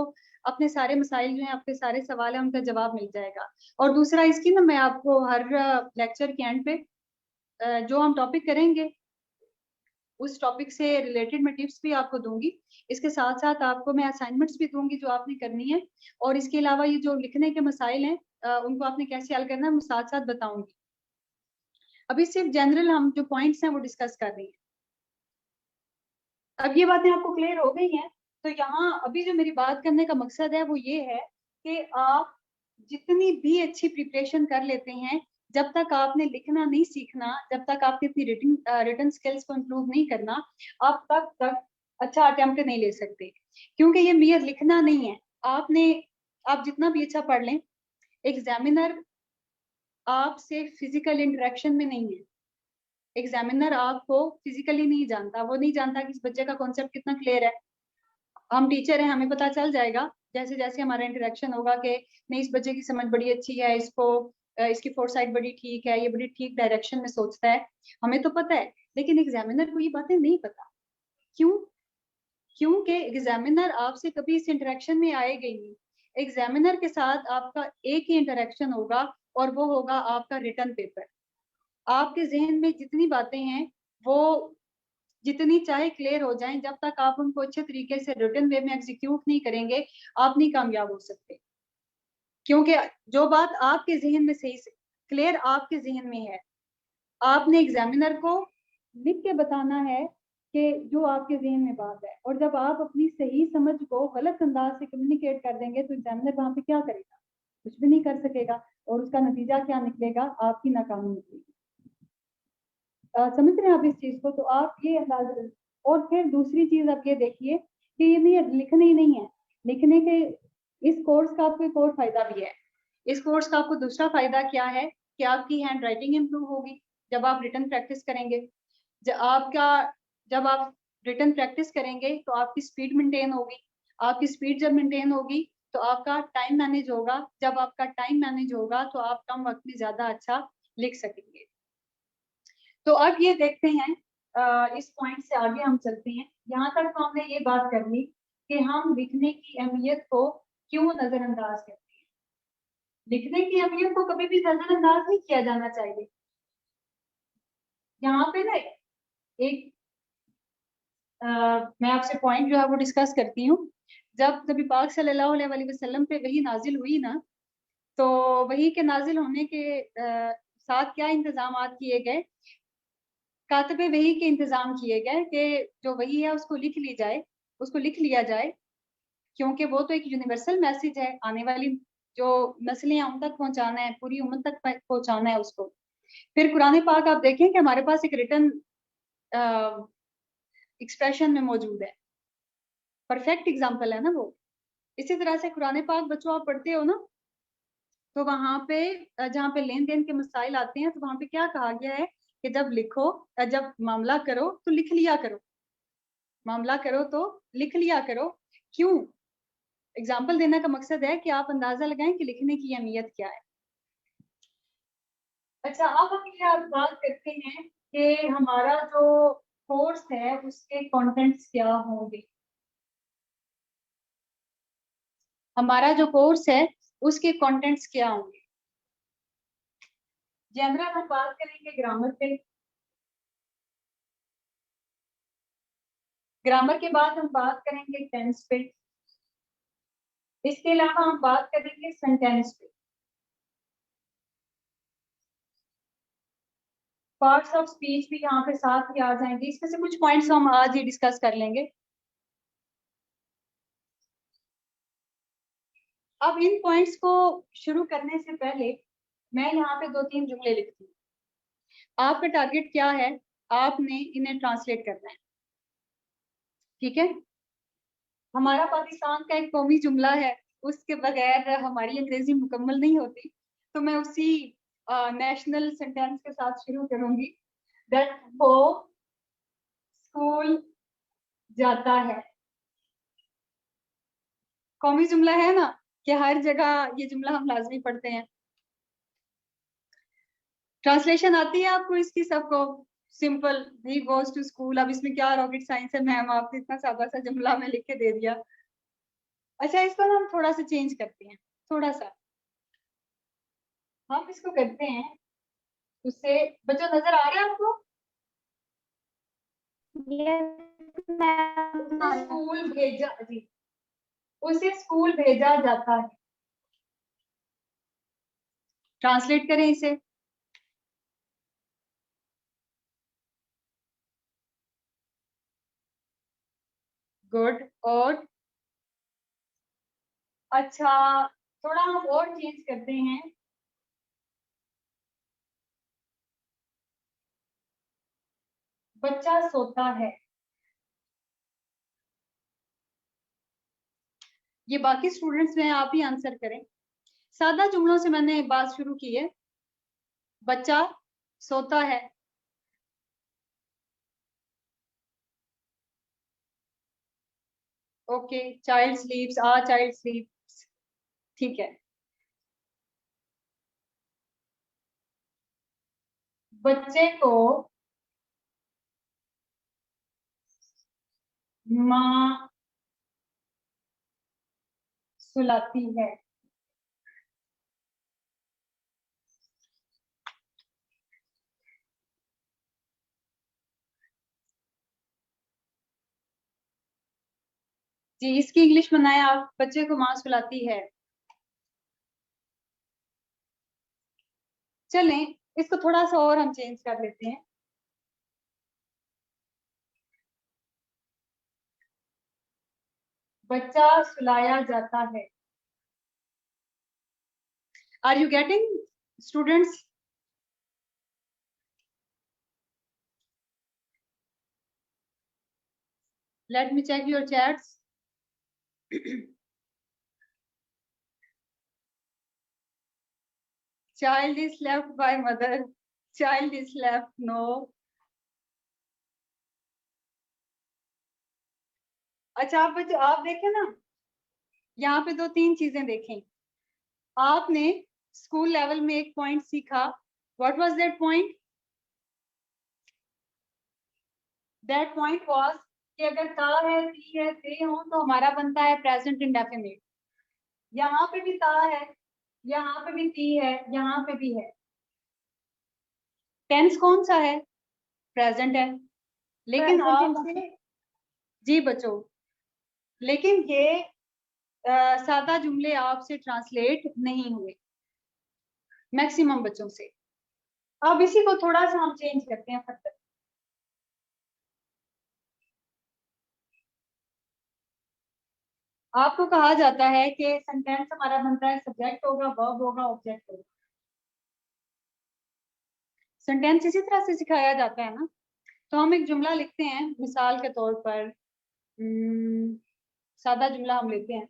अपने सारे मसाइल जो हैं, आपके सारे सवाल हैं, उनका जवाब मिल जाएगा। और दूसरा इसकी ना मैं आपको हर लेक्चर के एंड पे जो हम टॉपिक करेंगे उस टॉपिक से रिलेटेड मैं टिप्स भी आपको दूंगी, इसके साथ साथ आपको मैं असाइनमेंट्स भी दूंगी जो आपने करनी है, और इसके अलावा ये जो लिखने के मसाइल हैं उनको आपने कैसे हल करना है मैं साथ साथ बताऊंगी। अभी सिर्फ जनरल हम जो पॉइंट्स हैं वो डिस्कस कर रही हैं। अब ये बातें आपको क्लियर हो गई हैं, तो यहाँ अभी जो मेरी बात करने का मकसद है वो ये है कि आप जितनी भी अच्छी प्रिपरेशन कर लेते हैं, जब तक आपने लिखना नहीं सीखना, जब तक आपने अपनी रिटन स्किल्स को इम्प्रूव नहीं करना, आप तब तक अच्छा अटेम्प्ट नहीं ले सकते, क्योंकि ये मेयर लिखना नहीं है। आप जितना भी अच्छा पढ़ लें, एग्जामिनर आपसे फिजिकल इंटरेक्शन में नहीं है। एग्जामिनर आपको फिजिकली नहीं जानता, वो नहीं जानता कि इस बच्चे का कॉन्सेप्ट कितना क्लियर है। हम टीचर हैं, हमें पता चल जाएगा जैसे जैसे हमारा इंटरेक्शन होगा कि नहीं इस बच्चे की समझ बड़ी अच्छी है, इसको इसकी फोरसाइट बड़ी ठीक है, ये बड़ी ठीक डायरेक्शन में सोचता है, हमें तो पता है, लेकिन एग्जामिनर को ये बातें नहीं पता। क्यों? क्योंकि एग्जामिनर आपसे कभी इस इंटरेक्शन में आएगा ही नहीं। एग्जामिनर के साथ आपका एक ही इंटरेक्शन होगा और वो होगा आपका रिटर्न पेपर। आपके जहन में जितनी बातें हैं वो जितनी चाहे क्लियर हो जाएं, जब तक आप उनको अच्छे तरीके से रिटन वे में एग्जीक्यूट नहीं करेंगे आप नहीं कामयाब हो सकते, क्योंकि जो बात आपके जहन में सही से क्लियर आपके जहन में है, आपने एग्जामिनर को लिख के बताना है कि जो आपके जहन में बात है, और जब आप अपनी सही समझ को गलत अंदाज से कम्युनिकेट कर देंगे तो एग्जामिनर वहां पे क्या करेगा? कुछ भी नहीं कर सकेगा, और उसका नतीजा क्या निकलेगा? आपकी नाकामी निकलेगी। समझ रहे हैं आप इस चीज को? तो आप ये अंदाजा, और फिर दूसरी चीज आप ये देखिए कि ये नहीं लिखने ही नहीं है, लिखने के इस कोर्स का आपको एक और फायदा भी है। इस कोर्स का आपको दूसरा फायदा क्या है कि आपकी हैंड राइटिंग इम्प्रूव होगी जब आप रिटन प्रैक्टिस करेंगे। जब आप रिटन प्रैक्टिस करेंगे तो आपकी स्पीड मेंटेन होगी। आपकी स्पीड जब मेंटेन होगी तो आपका टाइम मैनेज होगा। जब आपका टाइम मैनेज होगा तो आप कम वक्त में ज्यादा अच्छा लिख सकेंगे। तो अब ये देखते हैं, इस पॉइंट से आगे हम चलते हैं। यहाँ तक तो हमने ये बात कर ली कि हम लिखने की अहमियत को क्यों नजरअंदाज करते हैं। लिखने की अहमियत को कभी भी नजरअंदाज नहीं किया जाना चाहिए। यहाँ पे ना एक मैं आपसे पॉइंट जो है वो डिस्कस करती हूँ। जब नबी पाक सल्लल्लाहु अलैहि वसल्लम पे वही नाजिल हुई ना, तो वही के नाजिल होने के साथ क्या इंतजाम किए गए, कातिबे वही के इंतजाम किए गए कि जो वही है उसको लिख ली जाए, उसको लिख लिया जाए, क्योंकि वो तो एक यूनिवर्सल मैसेज है। आने वाली जो नस्लें हैं उन तक पहुंचाना है, पूरी उम्मत तक पहुंचाना है उसको। फिर कुरान पाक आप देखें कि हमारे पास एक रिटन एक्सप्रेशन में मौजूद है, परफेक्ट एग्जाम्पल है ना वो। इसी तरह से कुरान पाक बच्चों आप पढ़ते हो ना, तो वहां पे जहाँ पे लेन देन के मसाइल आते हैं तो वहां पे क्या कहा गया है कि जब लिखो, जब मामला करो तो लिख लिया करो, मामला करो तो लिख लिया करो। क्यों? एग्जाम्पल देने का मकसद है कि आप अंदाजा लगाएं कि लिखने की अहमियत क्या है। अच्छा, अब हम ये बात करते हैं कि हमारा जो कोर्स है उसके कंटेंट्स क्या होंगे। हमारा जो कोर्स है उसके कंटेंट्स क्या होंगे। जनरल हम बात करेंगे ग्रामर पे, ग्रामर के बाद हम बात करेंगे टेंस पे, इसके अलावा हम बात करेंगे सेंटेंस पे, पार्ट्स ऑफ स्पीच भी यहाँ पे साथ ही आ जाएंगे। इसमें से कुछ पॉइंट्स हम आज ही डिस्कस कर लेंगे। अब इन पॉइंट्स को शुरू करने से पहले मैं यहाँ पे 2-3 जुमले लिखती हूँ। आपका टारगेट क्या है, आपने इन्हें ट्रांसलेट करना है, ठीक है। हमारा पाकिस्तान का एक कौमी जुमला है, उसके बगैर हमारी अंग्रेजी मुकम्मल नहीं होती, तो मैं उसी नेशनल सेंटेंस के साथ शुरू करूंगी। दैट वो स्कूल जाता है। कौमी जुमला है ना कि हर जगह ये जुमला हम लाजमी पढ़ते हैं। ट्रांसलेशन आती है आपको इसकी सबको? Simple, he goes to school. अब इसमें क्या रॉकेट साइंस है मैम, आपको इतना सादा सा जुमला में लिख के दे दिया। अच्छा, इसको ना हम थोड़ा सा चेंज करते हैं, थोड़ा सा हम इसको करते हैं। उससे बच्चों नजर आ रहा है आपको?
Yes ma'am.
उसे स्कूल भेजा जी, उसे स्कूल भेजा जाता है। ट्रांसलेट करें इसे। गुड। और अच्छा, थोड़ा हम और चेंज करते हैं। बच्चा सोता है। ये बाकी स्टूडेंट्स में आप ही आंसर करें। सादा जुमलों से मैंने बात शुरू की है। बच्चा सोता है। ओके, चाइल्ड स्लीप्स, आ चाइल्ड स्लीप्स, ठीक है। बच्चे को माँ सुलाती है। जी, इसकी इंग्लिश बनाए आप, बच्चे को माँ सुलाती है। चलें, इसको थोड़ा सा और हम चेंज कर लेते हैं। बच्चा सुलाया जाता है। Are you getting students? Let me check your chats. child is left by mother, child is left, no. अच्छा आप बच्चों आप देखें ना, यहाँ पे 2-3 चीजें देखें। आपने स्कूल लेवल में एक पॉइंट सीखा, what was that point? That point was कि अगर ता है, ती है, ते हो तो हमारा बनता है प्रेजेंट इंडेफिनिट। यहाँ पे भी ता है, यहाँ पे भी ती है, यहाँ पे भी है। टेंस कौन सा है? प्रेजेंट है। लेकिन आपसे जी बच्चों, लेकिन ये सादा जुमले आपसे ट्रांसलेट नहीं हुए मैक्सिमम बच्चों से। अब इसी को थोड़ा सा हम चेंज करते हैं फर्दर। आपको कहा जाता है कि सेंटेंस हमारा बनता है सब्जेक्ट होगा, वर्ब होगा, ऑब्जेक्ट होगा। सेंटेंस इसी तरह से सिखाया जाता है ना। तो हम एक जुमला लिखते हैं, मिसाल के तौर पर सादा जुमला हम लेते हैं,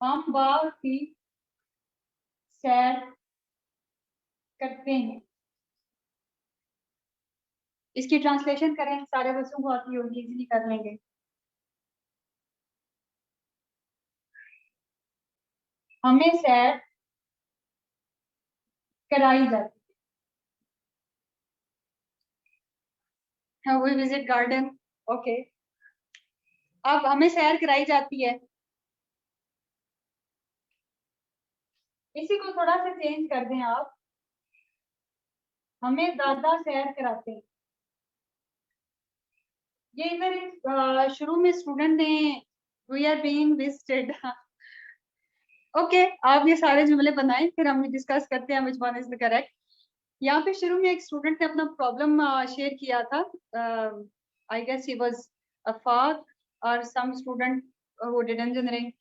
हम बाग की सैर करते हैं। इसकी ट्रांसलेशन करें, सारे बच्चों को आती होगी, इजीली कर लेंगे। हमें सैर कराई जाती है, वी विजिट गार्डन। ओके, अब हमें सैर कराई जाती है, इसी को थोड़ा सा चेंज कर दें आप, हमें दादा सैर कराते हैं। ये इधर शुरू में स्टूडेंट ने we are being visited. Okay, आप ये सारे जुमले बनाएं, फिर हम डिस्कस करते हैं which one is the correct. यहाँ पे शुरू में एक स्टूडेंट ने अपना प्रॉब्लम शेयर किया था, I guess he was a father और some student who did engineering,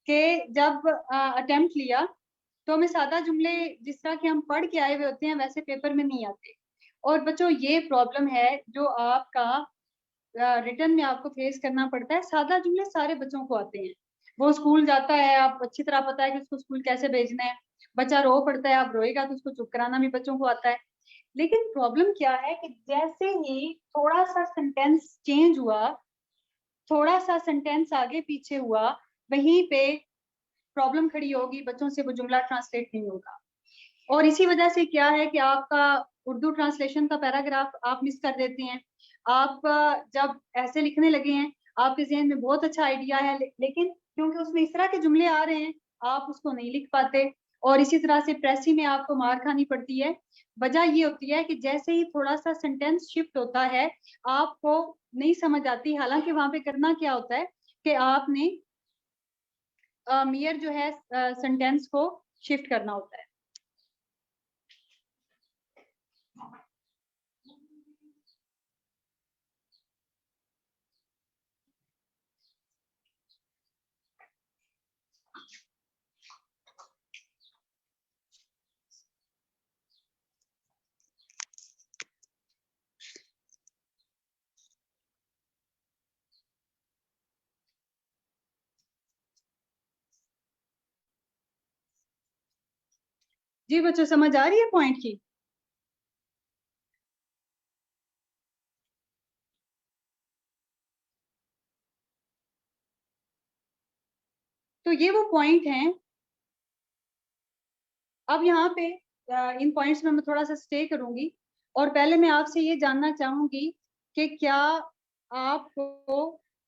के जब अटेम्प्ट लिया तो हमें सादा जुमले जिस तरह के हम पढ़ के आए हुए होते हैं वैसे पेपर में नहीं आते। और बच्चों ये प्रॉब्लम है जो आपका रिटर्न में आपको फेस करना पड़ता है। सादा जुमले सारे बच्चों को आते हैं, वो स्कूल जाता है, आप अच्छी तरह पता है कि उसको स्कूल कैसे भेजना है, बच्चा रो पड़ता है, आप रोएगा तो उसको चुप कराना भी बच्चों को आता है। लेकिन प्रॉब्लम क्या है कि जैसे ही थोड़ा सा सेंटेंस चेंज हुआ, थोड़ा सा सेंटेंस आगे पीछे हुआ, वहीं पे प्रॉब्लम खड़ी होगी, बच्चों से वो जुमला ट्रांसलेट नहीं होगा। और इसी वजह से क्या है कि आपका उर्दू ट्रांसलेशन का पैराग्राफ आप मिस कर देते हैं। आप जब ऐसे लिखने लगे हैं, आपके जहन में बहुत अच्छा आइडिया है, लेकिन क्योंकि उसमें इस तरह के जुमले आ रहे हैं, आप उसको नहीं लिख पाते, और इसी तरह से प्रेसी में आपको मार खानी पड़ती है। वजह ये होती है कि जैसे ही थोड़ा सा सेंटेंस शिफ्ट होता है, आपको नहीं समझ आती। हालांकि वहां पे करना क्या होता है कि आपने मियर जो है सेंटेंस को शिफ्ट करना होता है। जी बच्चों, समझ आ रही है पॉइंट की? तो ये वो पॉइंट हैं। अब यहाँ पे इन पॉइंट्स में मैं थोड़ा सा स्टे करूंगी, और पहले मैं आपसे ये जानना चाहूंगी कि क्या आपको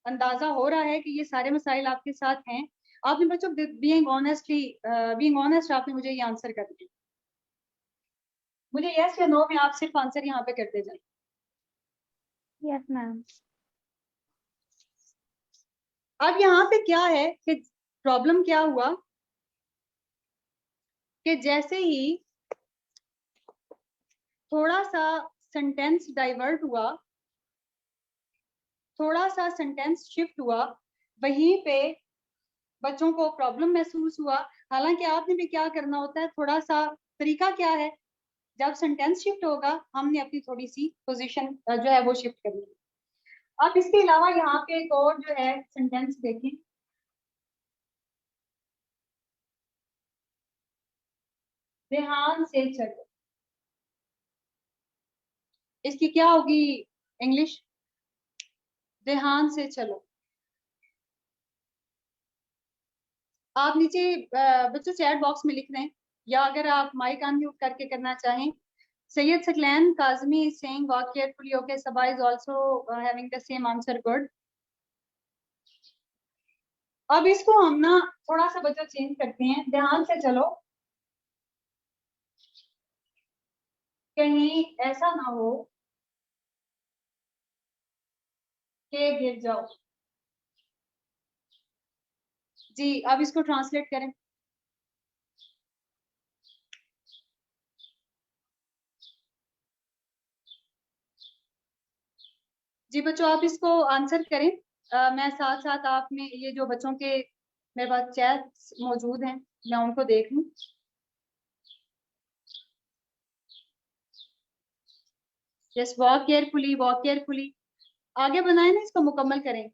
अंदाजा हो रहा है कि ये सारे मसाइल आपके साथ हैं? आपने बच्चों बीइंग ऑनेस्ट आपने मुझे ये आंसर कर दिया। मुझे यस या नो में आप सिर्फ आंसर यहाँ पे करते जाए।
Yes ma'am.
अब यहाँ पे क्या है कि प्रॉब्लम क्या हुआ कि जैसे ही थोड़ा सा सेंटेंस डाइवर्ट हुआ, थोड़ा सा सेंटेंस शिफ्ट हुआ, वहीं पे बच्चों को प्रॉब्लम महसूस हुआ। हालांकि आपने भी क्या करना होता है, थोड़ा सा तरीका क्या है, जब सेंटेंस शिफ्ट होगा हमने अपनी थोड़ी सी पोजीशन जो है वो शिफ्ट करनी है। आप इसके अलावा यहाँ पे एक और जो है सेंटेंस देखें, ध्यान से चलो, इसकी क्या होगी इंग्लिश? ध्यान से चलो। आप नीचे बच्चों चैट बॉक्स में लिख दें, या अगर आप माइक अनम्यूट करके करना चाहें। Sayyid Saklan Kazmi is saying walk carefully. Okay, Sabah is also having the same answer. Good. अब इसको हम ना थोड़ा सा बच्चों चेंज करते हैं, ध्यान से चलो, कहीं ऐसा ना हो कि गिर जाओ। जी, अब इसको ट्रांसलेट करें। जी बच्चों, आप इसको आंसर करें। मैं साथ साथ आप में ये जो बच्चों के मेरे पास चैट मौजूद हैं, मैं उनको देख लूं। Yes, walk carefully, walk carefully. आगे बनाए ना, इसको मुकम्मल करें।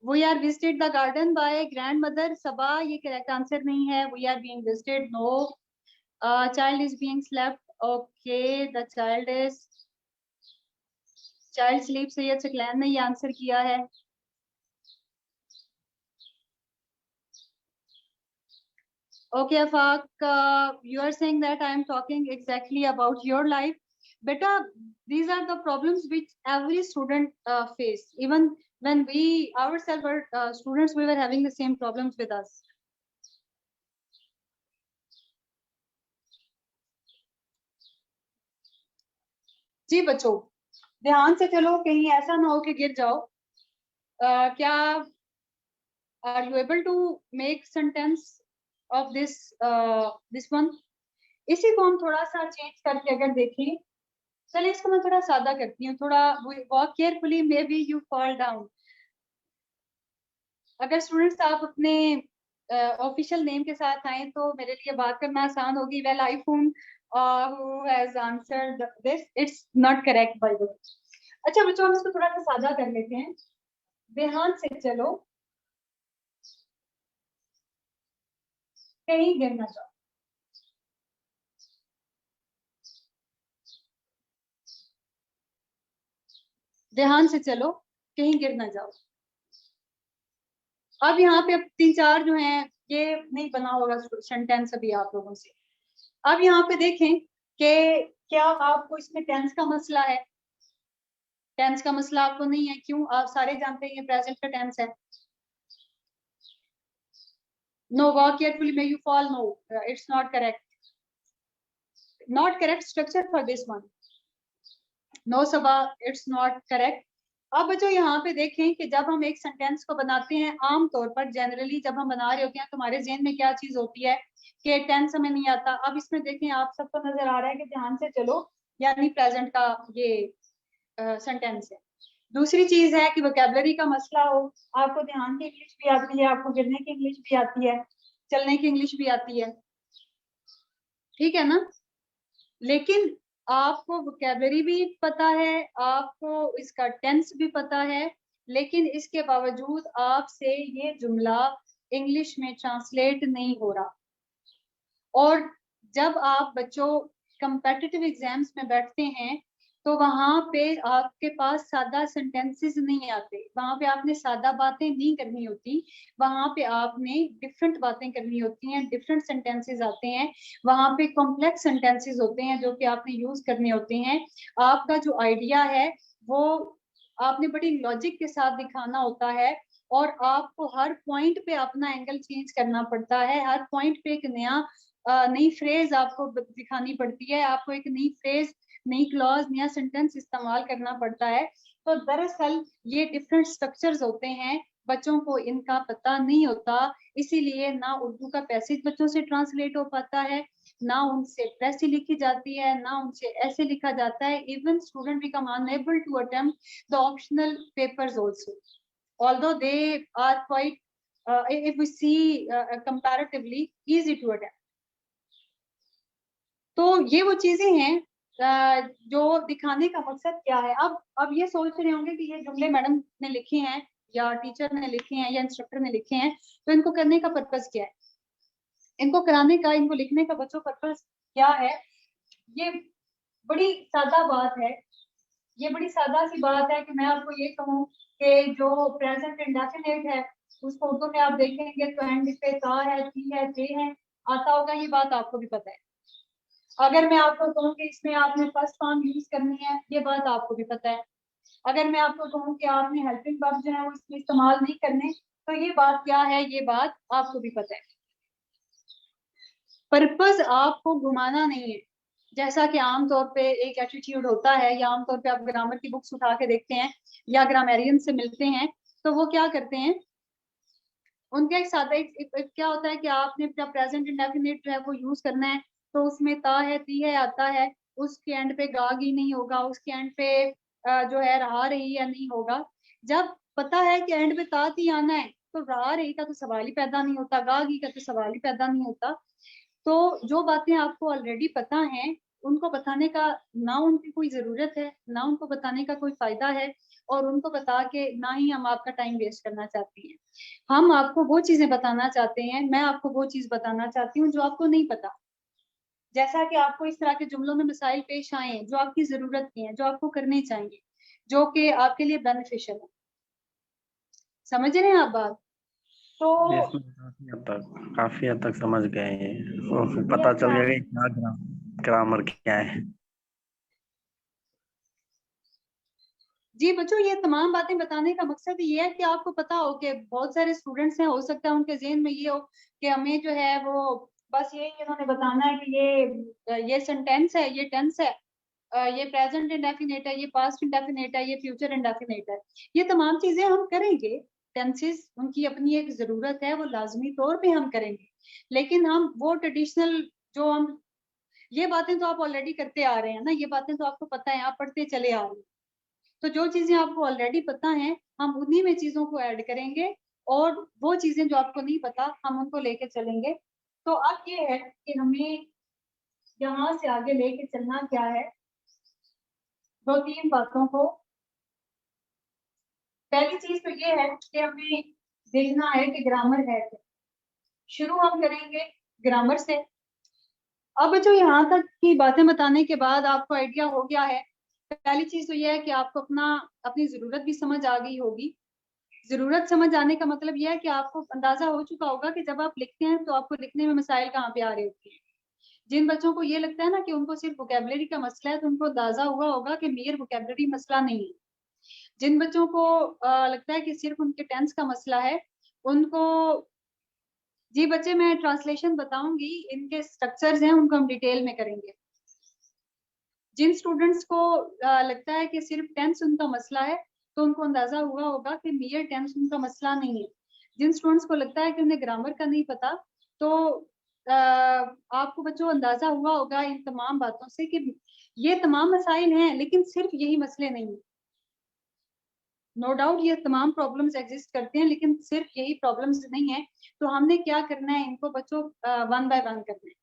We are visited the garden by grandmother Sabah, ये करेक्ट आंसर नहीं है। We are being visited, no. Child is being slept, okay. The child sleeps, Sayyid Saklan ने ये आंसर किया है। Okay Afaq, you are saying that I am talking exactly about your life. Beta, these are the problems which every student face. Even when we ourselves were students, we were having the same problems with us. जी बच्चों, ध्यान से चलो, कहीं ऐसा ना हो कि गिर जाओ। क्या are you able to make sentence of this one? इसी को हम थोड़ा सा चेंज करके अगर देखें, चलिए इसको मैं थोड़ा सादा करती हूँ। थोड़ा walk carefully, may be you fall down. अगर स्टूडेंट्स आप अपने ऑफिशियल नेम के साथ आए तो मेरे लिए बात करना आसान होगी। Well I phone who has answered this, it's not correct by the way. अच्छा बच्चों, हम इसको थोड़ा सा सादा कर लेते हैं। ध्यान से चलो, कहीं गिर ना जाओ। ध्यान से चलो, कहीं गिर ना जाओ। अब यहाँ पे अब 3-4 जो हैं, ये नहीं बना होगा सेंटेंस अभी आप लोगों से। अब यहाँ पे देखें कि क्या आपको इसमें टेंस का मसला है? टेंस का मसला आपको नहीं है, क्यों? आप सारे जानते हैं ये प्रेजेंट का टेंस है। No, walk carefully, may you fall, no, it's not correct, not correct structure for this one. No Saba, it's not correct. अब बच्चों यहाँ पे देखें कि जब हम एक सेंटेंस को बनाते हैं, आमतौर पर जनरली जब हम बना रहे होते हैं, तुम्हारे ज़हन में क्या चीज होती है कि टेंस हमें नहीं आता। अब इसमें देखें, आप सबको नजर आ रहा है कि ध्यान से चलो यानी प्रेजेंट का ये सेंटेंस है। दूसरी चीज है कि वोकैबुलरी का मसला हो, आपको ध्यान की इंग्लिश भी आती है, आपको गिरने की इंग्लिश भी आती है, चलने की इंग्लिश भी आती है, ठीक है ना? लेकिन आपको वोकैबुलरी भी पता है, आपको इसका टेंस भी पता है, लेकिन इसके बावजूद आपसे ये जुमला इंग्लिश में ट्रांसलेट नहीं हो रहा। और जब आप बच्चों कम्पिटिटिव एग्जाम्स में बैठते हैं तो वहां पे आपके पास सादा सेंटेंसेस नहीं आते, वहां पे आपने सादा बातें नहीं करनी होती, वहां पे आपने डिफरेंट बातें करनी होती हैं, डिफरेंट सेंटेंसेस आते हैं, वहां पे कॉम्प्लेक्स सेंटेंसेस होते हैं जो कि आपने यूज करने होते हैं। आपका जो आइडिया है वो आपने बड़ी लॉजिक के साथ दिखाना होता है, और आपको हर पॉइंट पे अपना एंगल चेंज करना पड़ता है, हर पॉइंट पे एक नई फ्रेज आपको दिखानी पड़ती है, आपको एक नई फ्रेज, नई क्लॉज, नया सेंटेंस इस्तेमाल करना पड़ता है। तो दरअसल ये डिफरेंट स्ट्रक्चर्स होते हैं, बच्चों को इनका पता नहीं होता, इसीलिए ना उर्दू का पैसेज बच्चों से ट्रांसलेट हो पाता है, ना उनसे प्रेसी लिखी जाती है, ना उनसे ऐसे लिखा जाता है। Even student become unable to attempt the optional papers also, although they are quite if we see comparatively easy to attempt. तो ये वो चीजें हैं जो दिखाने का मकसद क्या है। अब ये सोच रहे होंगे कि ये जुमले मैडम ने लिखे हैं या टीचर ने लिखे हैं या इंस्ट्रक्टर ने लिखे हैं, तो इनको करने का पर्पस क्या है, इनको कराने का, इनको लिखने का बच्चों पर्पस क्या है। ये बड़ी सादा बात है, ये बड़ी सादा सी बात है कि मैं आपको ये कहूँ कि जो प्रेजेंट इंडेफिनिट है उसको उर्दू में आप देखेंगे तो एंड पे ता है, ती है, ते है आता होगा, ये बात आपको भी पता है। अगर मैं आपको कहूँ कि इसमें आपने फर्स्ट फॉर्म यूज करनी है, ये बात आपको भी पता है। अगर मैं आपको कहूँ कि आपने हेल्पिंग वर्ब जो है वो इसमें इस्तेमाल नहीं करने, तो ये बात क्या है, ये बात आपको भी पता है। पर्पस आपको घुमाना नहीं है, जैसा कि आमतौर पे एक एटीट्यूड होता है, या आमतौर पे आप ग्रामर की बुक्स उठा के देखते हैं या ग्रामेरियन से मिलते हैं, तो वो क्या करते हैं, उनका एक सादा एक क्या होता है कि आपने अपना प्रेजेंट इंडेफिनिट जो है वो यूज करना है, तो उसमें ता है, ती है, आता है, उसके एंड पे गागी नहीं होगा, उसके एंड पे जो है रहा रही या नहीं होगा। जब पता है कि एंड पे ता ती आना है, तो रहा रही का तो सवाल ही पैदा नहीं होता, गागी का तो सवाल ही पैदा नहीं होता। तो जो बातें आपको ऑलरेडी पता हैं, उनको बताने का ना उनकी कोई जरूरत है, ना उनको बताने का कोई फायदा है, और उनको बता के ना ही हम आपका टाइम वेस्ट करना चाहते हैं। हम आपको वो चीजें बताना चाहते हैं, मैं आपको वो चीज बताना चाहती हूँ जो आपको नहीं पता। जैसा कि आपको इस तरह के जुमलों में मसाइल पेश आए हैं जो आपकी जरूरत के हैं, जो आपको करने चाहिए, जो कि आपके लिए बेनिफिशियल है। समझ रहे हैं आप बात? तो
इसमें काफी हद तक समझ गए हैं, और फिर
ये
पता चल
अच्छा,
गया कि क्या ग्रामर क्या है।
जी बच्चों, ये तमाम बातें बताने का मकसद ये है कि आपको पता हो कि बहुत सारे स्टूडेंट्स हैं, हो सकता है उनके ज़हन में ये हो कि हमें जो है वो बस ये इन्होंने बताना है कि ये सेंटेंस है, ये टेंस है, ये प्रेजेंट इंडेफिनिट है, ये पास्ट इंडेफिनिट है, ये फ्यूचर इंडेफिनिट है। ये तमाम चीजें हम करेंगे, टेंसेस उनकी अपनी एक जरूरत है, वो लाजमी तौर पे हम करेंगे, लेकिन हम वो ट्रेडिशनल जो हम, ये बातें तो आप ऑलरेडी करते आ रहे हैं ना, ये बातें तो आपको पता है, आप पढ़ते चले आ रहे हैं। तो जो चीजें आपको ऑलरेडी पता हैं, हम उन्हीं में चीजों को ऐड करेंगे, और वो चीजें जो आपको नहीं पता हम उनको लेके चलेंगे। तो अब ये है कि हमें यहाँ से आगे लेके चलना क्या है, दो तीन बातों को। पहली चीज तो ये है कि हमें देखना है कि ग्रामर है क्या। शुरू हम करेंगे ग्रामर से। अब जो यहाँ तक की बातें बताने के बाद आपको आइडिया हो गया है, पहली चीज तो ये है कि आपको अपनी जरूरत भी समझ आ गई होगी। जरूरत समझ आने का मतलब यह है कि आपको अंदाजा हो चुका होगा कि जब आप लिखते हैं तो आपको लिखने में मसाइल कहाँ पे आ रहे होते हैं। जिन बच्चों को ये लगता है ना कि उनको सिर्फ वोकेबलरी का मसला है, तो उनको अंदाजा हुआ होगा कि मेयर वोकेबलरी मसला नहीं है। जिन बच्चों को लगता है कि सिर्फ उनके टेंस का मसला है, उनको, जी बच्चे मैं ट्रांसलेशन बताऊंगी, इनके स्ट्रक्चर्स हैं उनको हम डिटेल में करेंगे। जिन स्टूडेंट्स को लगता है कि सिर्फ टेंस उनका मसला है, तो उनको अंदाजा हुआ होगा कि मेयर टेंस उनका मसला नहीं है। जिन स्टूडेंट्स को लगता है कि उन्हें ग्रामर का नहीं पता, तो आपको बच्चों अंदाजा हुआ होगा इन तमाम बातों से कि ये तमाम मसाइल हैं, लेकिन सिर्फ यही मसले नहीं है। नो डाउट ये तमाम प्रॉब्लम्स एग्जिस्ट करते हैं, लेकिन सिर्फ यही प्रॉब्लम्स नहीं है। तो हमने क्या करना है, इनको बच्चों वन बाय वन करना है।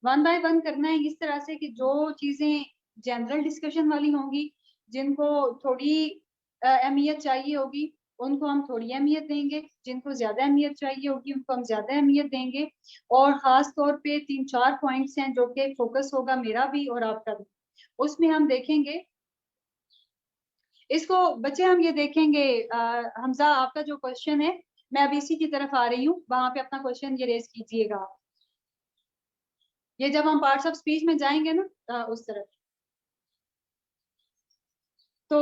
वन बाय वन करना है इस तरह से कि जो चीजें जनरल डिस्कशन वाली होंगी, जिनको थोड़ी अहमियत चाहिए होगी, उनको हम थोड़ी अहमियत देंगे, जिनको ज्यादा अहमियत चाहिए होगी उनको हम ज्यादा अहमियत देंगे। और खास तौर पे तीन चार पॉइंट्स हैं जो कि फोकस होगा मेरा भी और आपका भी, उसमें हम देखेंगे इसको। बच्चे हम ये देखेंगे, हमजा आपका जो क्वेश्चन है, मैं अभी इसी की तरफ आ रही हूँ, वहां पे अपना क्वेश्चन ये रेज कीजिएगा आप। ये जब हम पार्ट्स ऑफ स्पीच में जाएंगे ना उस तरफ। तो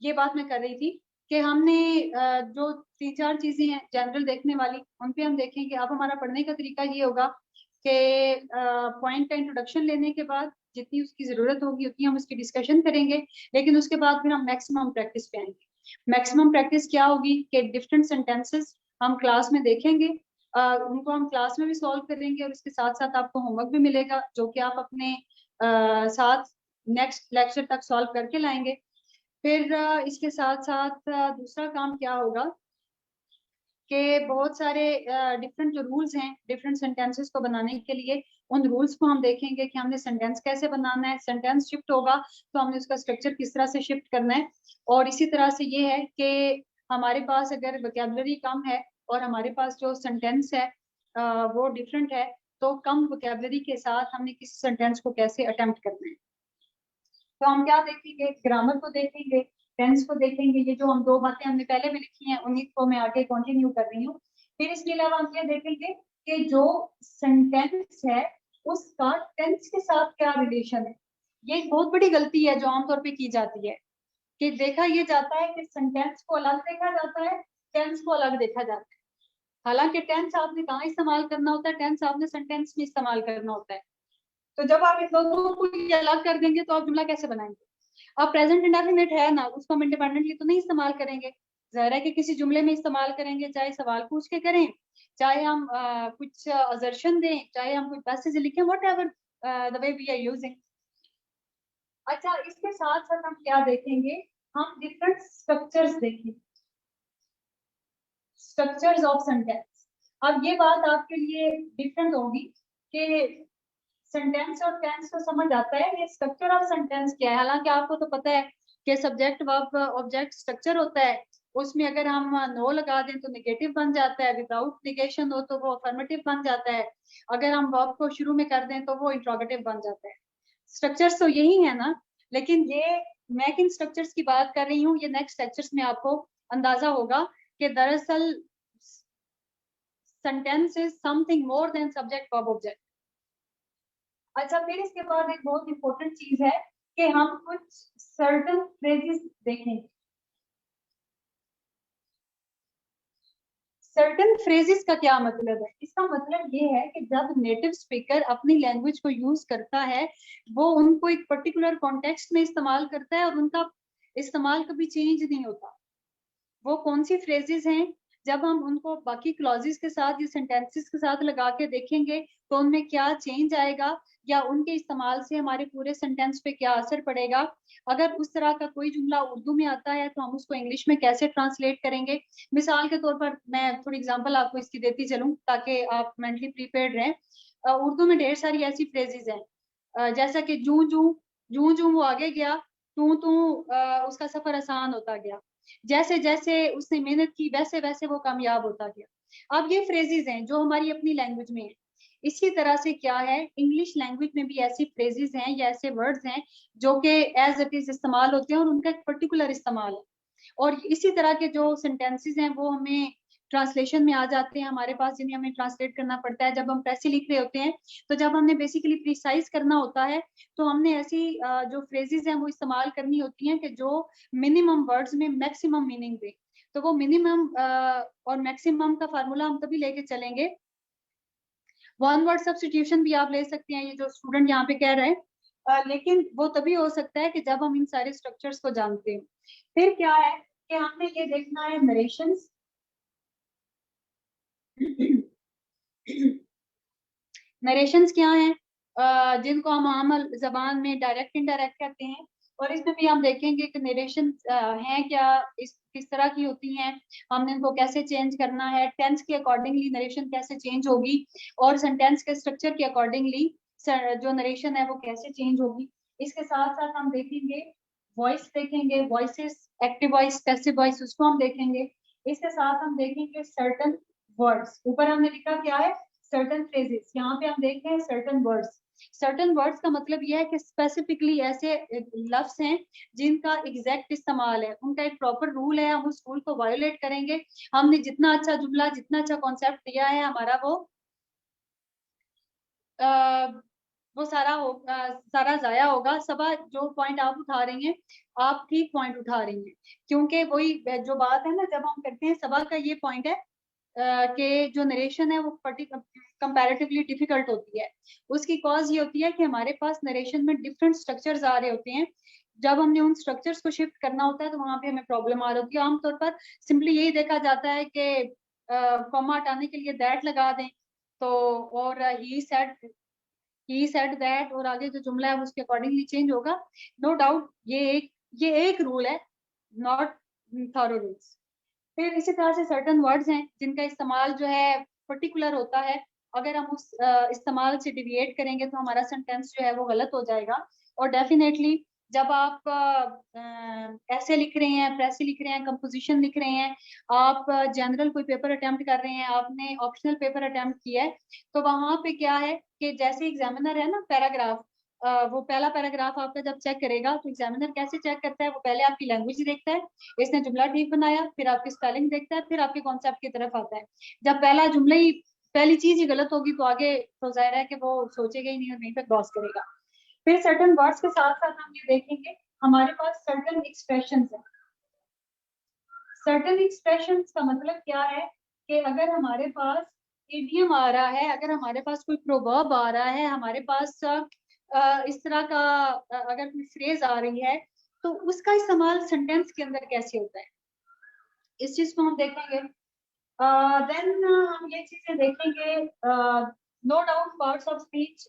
ये बात मैं कर रही थी कि हमने जो तीन चार चीजें हैं जनरल देखने वाली, उन पे हम देखेंगे। अब हमारा पढ़ने का तरीका ये होगा कि पॉइंट का इंट्रोडक्शन लेने के बाद जितनी उसकी जरूरत होगी उतनी हम उसकी डिस्कशन करेंगे, लेकिन उसके बाद फिर हम मैक्सिमम प्रैक्टिस पे आएंगे। मैक्सिमम प्रैक्टिस क्या होगी कि डिफरेंट सेंटेंसेस हम क्लास में देखेंगे, उनको हम क्लास में भी सॉल्व करेंगे, और इसके साथ साथ आपको होमवर्क भी मिलेगा जो कि आप अपने साथ नेक्स्ट लेक्चर तक सॉल्व करके लाएंगे। फिर इसके साथ साथ दूसरा काम क्या होगा कि बहुत सारे डिफरेंट जो रूल्स हैं डिफरेंट सेंटेंसेस को बनाने के लिए, उन रूल्स को हम देखेंगे कि हमने सेंटेंस कैसे बनाना है, सेंटेंस शिफ्ट होगा तो हमने उसका स्ट्रक्चर किस तरह से शिफ्ट करना है। और इसी तरह से ये है कि हमारे पास अगर वोकैबुलरी कम है और हमारे पास जो सेंटेंस है वो डिफरेंट है, तो कम वोकैबुलरी के साथ हमने किसी सेंटेंस को कैसे अटेम्प्ट करना है। तो हम क्या देखेंगे, ग्रामर को देखेंगे, टेंस को देखेंगे। ये जो हम दो बातें हमने पहले भी लिखी हैं उन्हीं को मैं आगे कंटिन्यू कर रही हूँ। फिर इसके अलावा हम ये देखेंगे कि जो सेंटेंस है उसका टेंस के साथ क्या रिलेशन है। ये एक बहुत बड़ी गलती है जो आमतौर पे की जाती है कि देखा ये जाता है कि सेंटेंस को अलग देखा जाता है, टेंस को अलग देखा जाता है। हालांकि टेंस आपने कहाँ इस्तेमाल करना होता है, टेंस आपने सेंटेंस में इस्तेमाल करना होता है। तो जब आप इन दोनों को ये अलग कर देंगे तो आप जुमला कैसे बनाएंगे। अब प्रेजेंट इंडेफिनिट है ना, उसको हम इंडिपेंडेंटली तो नहीं इस्तेमाल करेंगे, जाहिर है कि किसी जुमले में इस्तेमाल करेंगे, चाहे सवाल पूछ के करें, चाहे हम कुछ असर्शन दें, चाहे हम कोई पैसेज लिखें, whatever the way we are using. अच्छा, इसके साथ साथ हम क्या देखेंगे, हम डिफरेंट स्ट्रक्चर्स देखेंगे, स्ट्रक्चर्स ऑफ सेंटेंस। अब ये बात आपके लिए डिफरेंट होगी कि सेंटेंस और टेंस तो समझ आता है, ये स्ट्रक्चर ऑफ सेंटेंस क्या है। हालांकि आपको तो पता है कि सब्जेक्ट वर्ब ऑब्जेक्ट स्ट्रक्चर होता है, उसमें अगर हम नो लगा दें तो नेगेटिव बन जाता है, विदाउट नेगेशन हो तो वो अफर्मेटिव बन जाता है, अगर हम वर्ब को शुरू में कर दें तो वो इंट्रोगेटिव बन जाता है। स्ट्रक्चर्स तो यही है ना, लेकिन ये मैं किन स्ट्रक्चर्स की बात कर रही हूँ ये नेक्स्ट लेक्चर्स में आपको अंदाजा होगा कि दरअसल sentence is something more than subject verb object. अच्छा, फिर इसके बाद एक बहुत इंपॉर्टेंट चीज है कि हम कुछ सर्टन फ्रेजेस देखेंगे। सर्टन फ्रेजेस का क्या मतलब है, इसका मतलब ये है कि जब नेटिव स्पीकर अपनी लैंग्वेज को यूज करता है वो उनको एक पर्टिकुलर कॉन्टेक्स्ट में इस्तेमाल करता है और उनका इस्तेमाल कभी चेंज नहीं होता। वो कौन सी फ्रेजेस हैं, जब हम उनको बाकी क्लॉजेस के साथ या सेंटेंसेस के साथ लगा के देखेंगे तो उनमें क्या चेंज आएगा या उनके इस्तेमाल से हमारे पूरे सेंटेंस पे क्या असर पड़ेगा। अगर उस तरह का कोई जुमला उर्दू में आता है तो हम उसको इंग्लिश में कैसे ट्रांसलेट करेंगे। मिसाल के तौर पर मैं थोड़ी एग्जांपल आपको इसकी देती चलूं ताकि आप मेंटली प्रिपेयर्ड रहें। उर्दू में ढेर सारी ऐसी फ्रेजेस हैं, जैसा कि जूं जूं, जूं जूं वो आगे गया, तू तू उसका सफर आसान होता गया, जैसे जैसे उसने मेहनत की वैसे वैसे वो कामयाब होता गया। अब ये फ्रेजेस हैं जो हमारी अपनी लैंग्वेज में है। इसी तरह से क्या है, इंग्लिश लैंग्वेज में भी ऐसी फ्रेजेस हैं या ऐसे वर्ड्स हैं जो कि एज इट इज इस्तेमाल होते हैं और उनका एक पर्टिकुलर इस्तेमाल है। और इसी तरह के जो सेंटेंसेस हैं वो हमें ट्रांसलेशन में आ जाते हैं हमारे पास, जिन्हें हमें ट्रांसलेट करना पड़ता है जब हम प्रेसी लिख रहे होते हैं। तो जब हमने बेसिकली प्रिसाइज करना होता है तो हमने ऐसी जो फ्रेजेस हैं वो इस्तेमाल करनी होती हैं कि जो मिनिमम वर्ड्स में मैक्सिमम मीनिंग दे। तो वो मिनिमम और मैक्सिमम का फार्मूला हम तभी लेके चलेंगे। वन वर्ड सब्स्टिट्यूशन भी आप ले सकते हैं, ये जो स्टूडेंट यहाँ पे कह रहे हैं, लेकिन वो तभी हो सकता है कि जब हम इन सारे स्ट्रक्चर्स को जानते हैं। फिर क्या है कि हमने ये देखना है नरेशंस। नरेशंस क्या हैं, जिनको हम आम जबान में डायरेक्ट इनडायरेक्ट कहते हैं। और इसमें भी हम देखेंगे कि नरेशन हैं क्या, इस किस तरह की होती हैं, हमने इनको कैसे चेंज करना है, टेंस के अकॉर्डिंगली नरेशन कैसे चेंज होगी और सेंटेंस के स्ट्रक्चर के अकॉर्डिंगली जो नरेशन है वो कैसे चेंज होगी। इसके साथ साथ हम देखेंगे वॉइस, देखेंगे voices, active voice, passive voice, उसको हम देखेंगे। इसके साथ हम देखेंगे सर्टन वर्ड्स, ऊपर हमने लिखा क्या है सर्टन फ्रेजेस, यहाँ पे हम देख रहे हैं सर्टन वर्ड्स। सर्टन वर्ड्स का मतलब यह है कि स्पेसिफिकली ऐसे लफ्ज हैं जिनका एग्जैक्ट इस्तेमाल है, उनका एक प्रॉपर रूल है, हम उस रूल को वायोलेट करेंगे, हमने जितना अच्छा जुमला जितना अच्छा कॉन्सेप्ट दिया है हमारा वो सारा सारा जाया होगा। सबा जो पॉइंट आप उठा रही हैं आप ठीक पॉइंट उठा रही हैं, क्योंकि वही जो बात है ना जब हम करते हैं सबा का ये पॉइंट है कि जो नरेशन है वो कंपैरेटिवली डिफिकल्ट होती है। उसकी कॉज ये होती है कि हमारे पास नरेशन में डिफरेंट स्ट्रक्चर्स आ रहे होते हैं, जब हमने उन स्ट्रक्चर्स को शिफ्ट करना होता है तो वहां पे हमें प्रॉब्लम आ रही होती है। आमतौर पर सिंपली यही देखा जाता है कि कॉमा हटाने के लिए दैट लगा दें तो, और ही सेड दैट और आगे जो जुमला है उसके अकॉर्डिंगली चेंज होगा। नो डाउट ये एक रूल है, नॉट थॉरो रूल्स। फिर इसी तरह से सर्टन वर्ड्स हैं जिनका इस्तेमाल जो है पर्टिकुलर होता है, अगर हम उस इस्तेमाल से डिविएट करेंगे तो हमारा सेंटेंस जो है वो गलत हो जाएगा। और डेफिनेटली जब आप ऐसे लिख रहे हैं, प्रेसी लिख रहे हैं, कंपोजिशन लिख रहे हैं, आप जनरल कोई पेपर अटेम्प्ट कर रहे हैं, आपने ऑप्शनल पेपर अटेम्प्ट किया है, तो वहां पे क्या है कि जैसे एग्जामिनर है ना पैराग्राफ, वो पहला पैराग्राफ आपका जब चेक करेगा तो एग्जामिनर कैसे चेक करता है, वो पहले आपकी लैंग्वेज देखता है, इसने जुमला ठीक बनाया, फिर आपकी स्पेलिंग देखता है, फिर आपके कॉन्सेप्ट की तरफ आता है। जब पहला जुमला ही, पहली चीज ही गलत होगी तो आगे तो जाहिर है कि वो सोचेगा ही नहीं और वहीं पे क्रॉस करेगा। फिर सर्टन वर्ड्स के साथ साथ हम ये देखेंगे हमारे पास सर्टन एक्सप्रेशंस है। सर्टन एक्सप्रेशंस का मतलब क्या है कि अगर हमारे पास इडियम आ रहा है, अगर हमारे पास कोई प्रोवर्ब आ रहा है, हमारे पास इस तरह का अगर कोई फ्रेज आ रही है, तो उसका इस्तेमाल सेंटेंस के अंदर कैसे होता है, इस चीज को हम देखेंगे। देन हम ये चीजें देखेंगे। No doubt parts of speech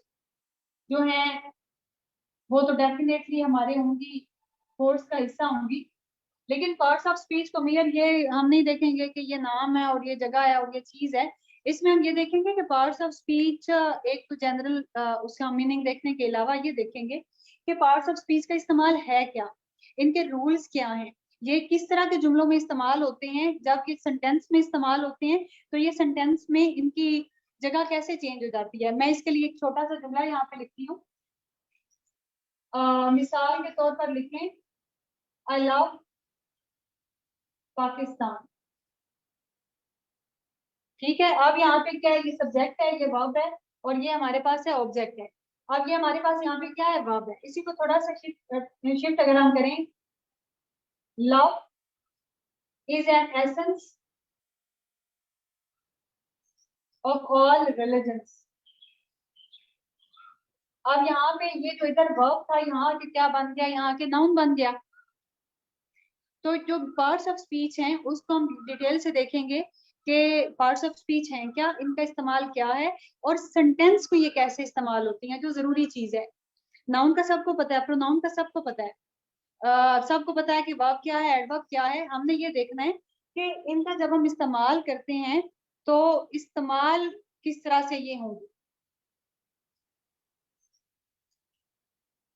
जो है वो तो डेफिनेटली हमारे होंगी, कोर्स का हिस्सा होंगी, लेकिन पार्ट्स ऑफ स्पीच को मेयर ये हम नहीं देखेंगे कि ये नाम है और ये जगह है और ये चीज है। इसमें हम ये देखेंगे कि पार्ट्स ऑफ स्पीच एक तो जनरल उसका मीनिंग देखने के अलावा ये देखेंगे कि पार्ट्स ऑफ स्पीच का इस्तेमाल है क्या, इनके रूल्स क्या हैं, ये किस तरह के जुमलों में इस्तेमाल होते हैं, जब ये सेंटेंस में इस्तेमाल होते हैं तो ये सेंटेंस में इनकी जगह कैसे चेंज हो जाती है। मैं इसके लिए एक छोटा सा जुमला यहाँ पे लिखती हूँ। मिसाल के तौर पर लिखें, आई लव पाकिस्तान। ठीक है, अब यहाँ पे क्या है, ये सब्जेक्ट है, ये वर्ब है, और ये हमारे पास है ऑब्जेक्ट है। अब ये हमारे पास यहाँ पे क्या है, वर्ब है। इसी को थोड़ा सा शिफ्ट अगर हम करें, love is an essence of all religions. अब यहाँ पे ये जो इधर वर्ब था, यहाँ के क्या बन गया, यहाँ के नाउन बन गया। तो जो पार्ट्स ऑफ स्पीच हैं उसको हम डिटेल से देखेंगे कि पार्ट्स ऑफ स्पीच हैं क्या, इनका इस्तेमाल क्या है, और सेंटेंस को ये कैसे इस्तेमाल होती हैं, जो जरूरी चीज है। नाउन का सबको पता है, प्रोनाउन का सबको पता है, सबको पता है कि वर्ब क्या है, एडवर्ब क्या है। हमने ये देखना है कि इनका जब हम इस्तेमाल करते हैं तो इस्तेमाल किस तरह से ये होंगे।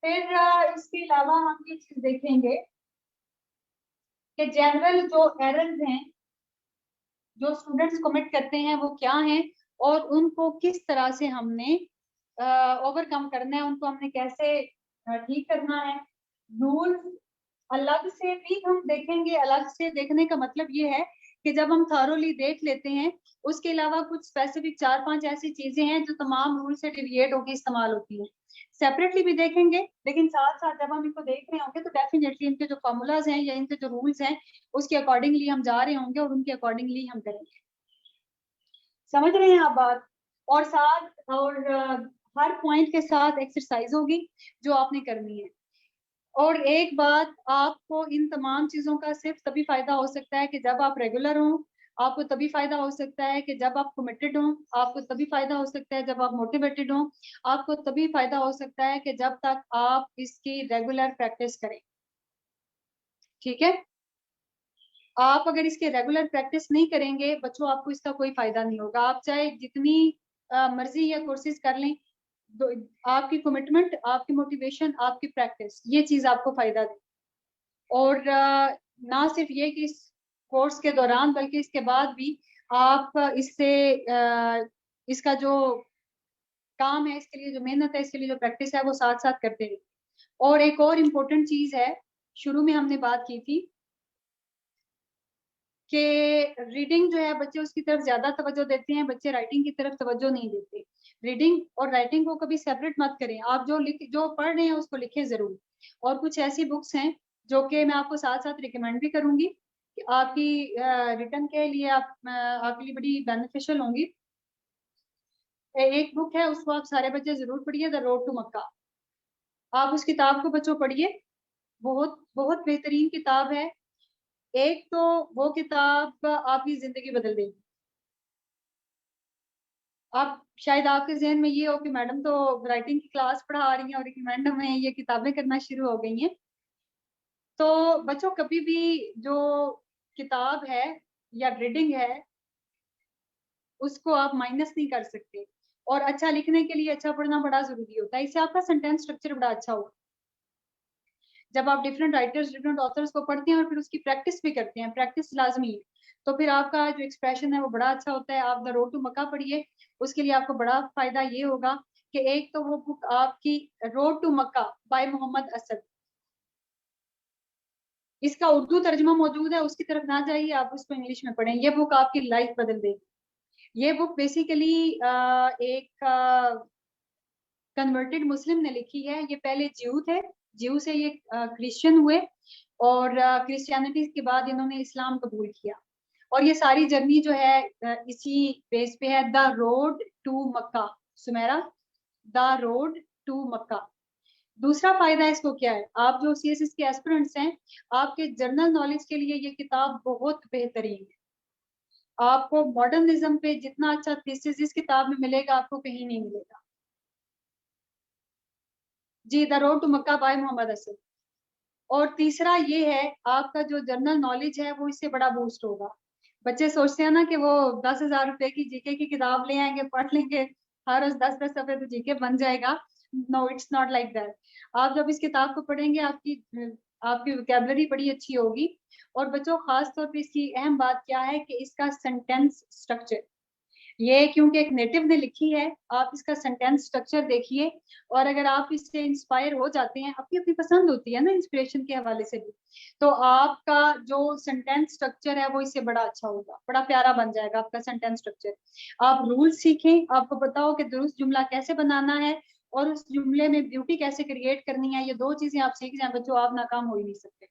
फिर इसके अलावा हम ये चीज देखेंगे कि जनरल जो एरर्स हैं जो स्टूडेंट्स कमिट करते हैं वो क्या हैं, और उनको किस तरह से हमने ओवरकम करना है, उनको हमने कैसे ठीक करना है। रूल्स अलग से भी हम देखेंगे। अलग से देखने का मतलब ये है कि जब हम थॉरोली देख लेते हैं, उसके अलावा कुछ स्पेसिफिक 4-5 ऐसी चीजें हैं जो तमाम रूल से डिविएट होकर इस्तेमाल होती हैं, सेपरेटली भी देखेंगे, लेकिन साथ साथ जब हम इनको देख रहे होंगे तो डेफिनेटली इनके जो फॉर्मूलाज हैं या इनके जो रूल्स हैं उसके अकॉर्डिंगली हम जा रहे होंगे और उनके अकॉर्डिंगली हम करेंगे। समझ रहे हैं आप बात? और साथ और हर पॉइंट के साथ एक्सरसाइज होगी जो आपने करनी है। और एक बात, आपको इन तमाम चीजों का सिर्फ तभी फायदा हो सकता है कि जब आप रेगुलर हों, आपको तभी फायदा हो सकता है कि जब आप कमिटेड हों, आपको तभी फायदा हो सकता है जब आप मोटिवेटेड हों, आपको तभी फायदा हो सकता है कि जब तक आप इसकी रेगुलर प्रैक्टिस करें। ठीक है, आप अगर इसके रेगुलर प्रैक्टिस नहीं करेंगे बच्चों, आपको इसका कोई फायदा नहीं होगा। आप चाहे जितनी मर्जी या कोर्सेज कर लें, आपकी कमिटमेंट, आपकी मोटिवेशन, आपकी प्रैक्टिस, ये चीज आपको फायदा दे। और ना सिर्फ ये कि इस कोर्स के दौरान बल्कि इसके बाद भी आप इससे इसका जो काम है, इसके लिए जो मेहनत है, इसके लिए जो प्रैक्टिस है वो साथ साथ करते रहिए। और एक और इम्पोर्टेंट चीज है, शुरू में हमने बात की थी कि रीडिंग जो है बच्चे उसकी तरफ ज्यादा तवज्जो देते हैं, बच्चे राइटिंग की तरफ तवज्जो नहीं देते। रीडिंग और राइटिंग को कभी सेपरेट मत करें, आप जो पढ़ रहे हैं उसको लिखें जरूर। और कुछ ऐसी बुक्स हैं जो कि मैं आपको साथ साथ रिकमेंड भी करूंगी कि आपकी रिटर्न के लिए आपके लिए बड़ी बेनिफिशियल होंगी। एक बुक है, उसको आप सारे बच्चे जरूर पढ़िए, द रोड टू मक्का। आप उस किताब को बच्चों पढ़िए, बहुत बहुत बेहतरीन किताब है। एक तो वो किताब आपकी जिंदगी बदल देगी। आप शायद आपके जहन में ये हो कि मैडम तो राइटिंग की क्लास पढ़ा रही हैं और रिकमेंड हमें ये किताबें करना शुरू हो गई हैं। तो बच्चों, कभी भी जो किताब है या रीडिंग है उसको आप माइनस नहीं कर सकते। और अच्छा लिखने के लिए अच्छा पढ़ना बड़ा जरूरी होता है, इससे आपका सेंटेंस स्ट्रक्चर बड़ा अच्छा होगा। जब आप डिफरेंट राइटर्स डिफरेंट ऑथर्स को पढ़ते हैं और फिर उसकी प्रैक्टिस भी करते हैं, प्रैक्टिस लाजमी है, तो फिर आपका जो एक्सप्रेशन है वो बड़ा अच्छा होता है। आप द रोड टू मक्का पढ़िए, उसके लिए आपको बड़ा फायदा ये होगा कि एक तो वो बुक आपकी road to Mecca by Mohammad Asad, इसका उर्दू तर्जुमा मौजूद है, उसकी तरफ ना जाइए, आप उसको इंग्लिश में पढ़ें, ये बुक आपकी लाइफ बदल देगी। ये बुक बेसिकली एक कन्वर्टेड मुस्लिम ने लिखी है। ये पहले ज्यू थे, ज्यू से ये क्रिश्चियन हुए और क्रिश्चियनिटी के बाद इन्होंने इस्लाम कबूल किया। और ये सारी जर्नी जो है इसी बेस पे है, the road to Mecca, Sumera, the road to Mecca. दूसरा फायदा इसको क्या है, आप जो सीएसएस के एस्पिरेंट्स हैं, आपके जर्नल नॉलेज के लिए ये किताब बहुत बेहतरीन है। आपको मॉडर्निज्म पे जितना अच्छा थीसिस इस किताब में मिलेगा, आपको कहीं नहीं मिलेगा। जी, the road to Mecca by Mohammad Asad. और तीसरा ये है, आपका जो जनरल नॉलेज है वो इससे बड़ा बूस्ट होगा। बच्चे सोचते हैं ना कि वो 10,000 रुपए की जीके की किताब ले आएंगे, पढ़ लेंगे, हर रोज 10-10 सफे तो जीके बन जाएगा। No, it's not like that. आप जब इस किताब को पढ़ेंगे, आपकी आपकी वोकेबलरी बड़ी अच्छी होगी। और बच्चों, खास तौर पे इसकी अहम बात क्या है कि इसका सेंटेंस स्ट्रक्चर, ये क्योंकि एक नेटिव ने लिखी है, आप इसका सेंटेंस स्ट्रक्चर देखिए। और अगर आप इससे इंस्पायर हो जाते हैं, अपनी अपनी पसंद होती है ना इंस्पिरेशन के हवाले से भी, तो आपका जो सेंटेंस स्ट्रक्चर है वो इससे बड़ा अच्छा होगा, बड़ा प्यारा बन जाएगा आपका सेंटेंस स्ट्रक्चर। आप रूल सीखें, आपको पता हो कि दुरुस्त जुमला कैसे बनाना है और उस जुमले में ब्यूटी कैसे क्रिएट करनी है। ये दो चीजें आप सीख जाए बच्चों, आप नाकाम हो ही नहीं सकते।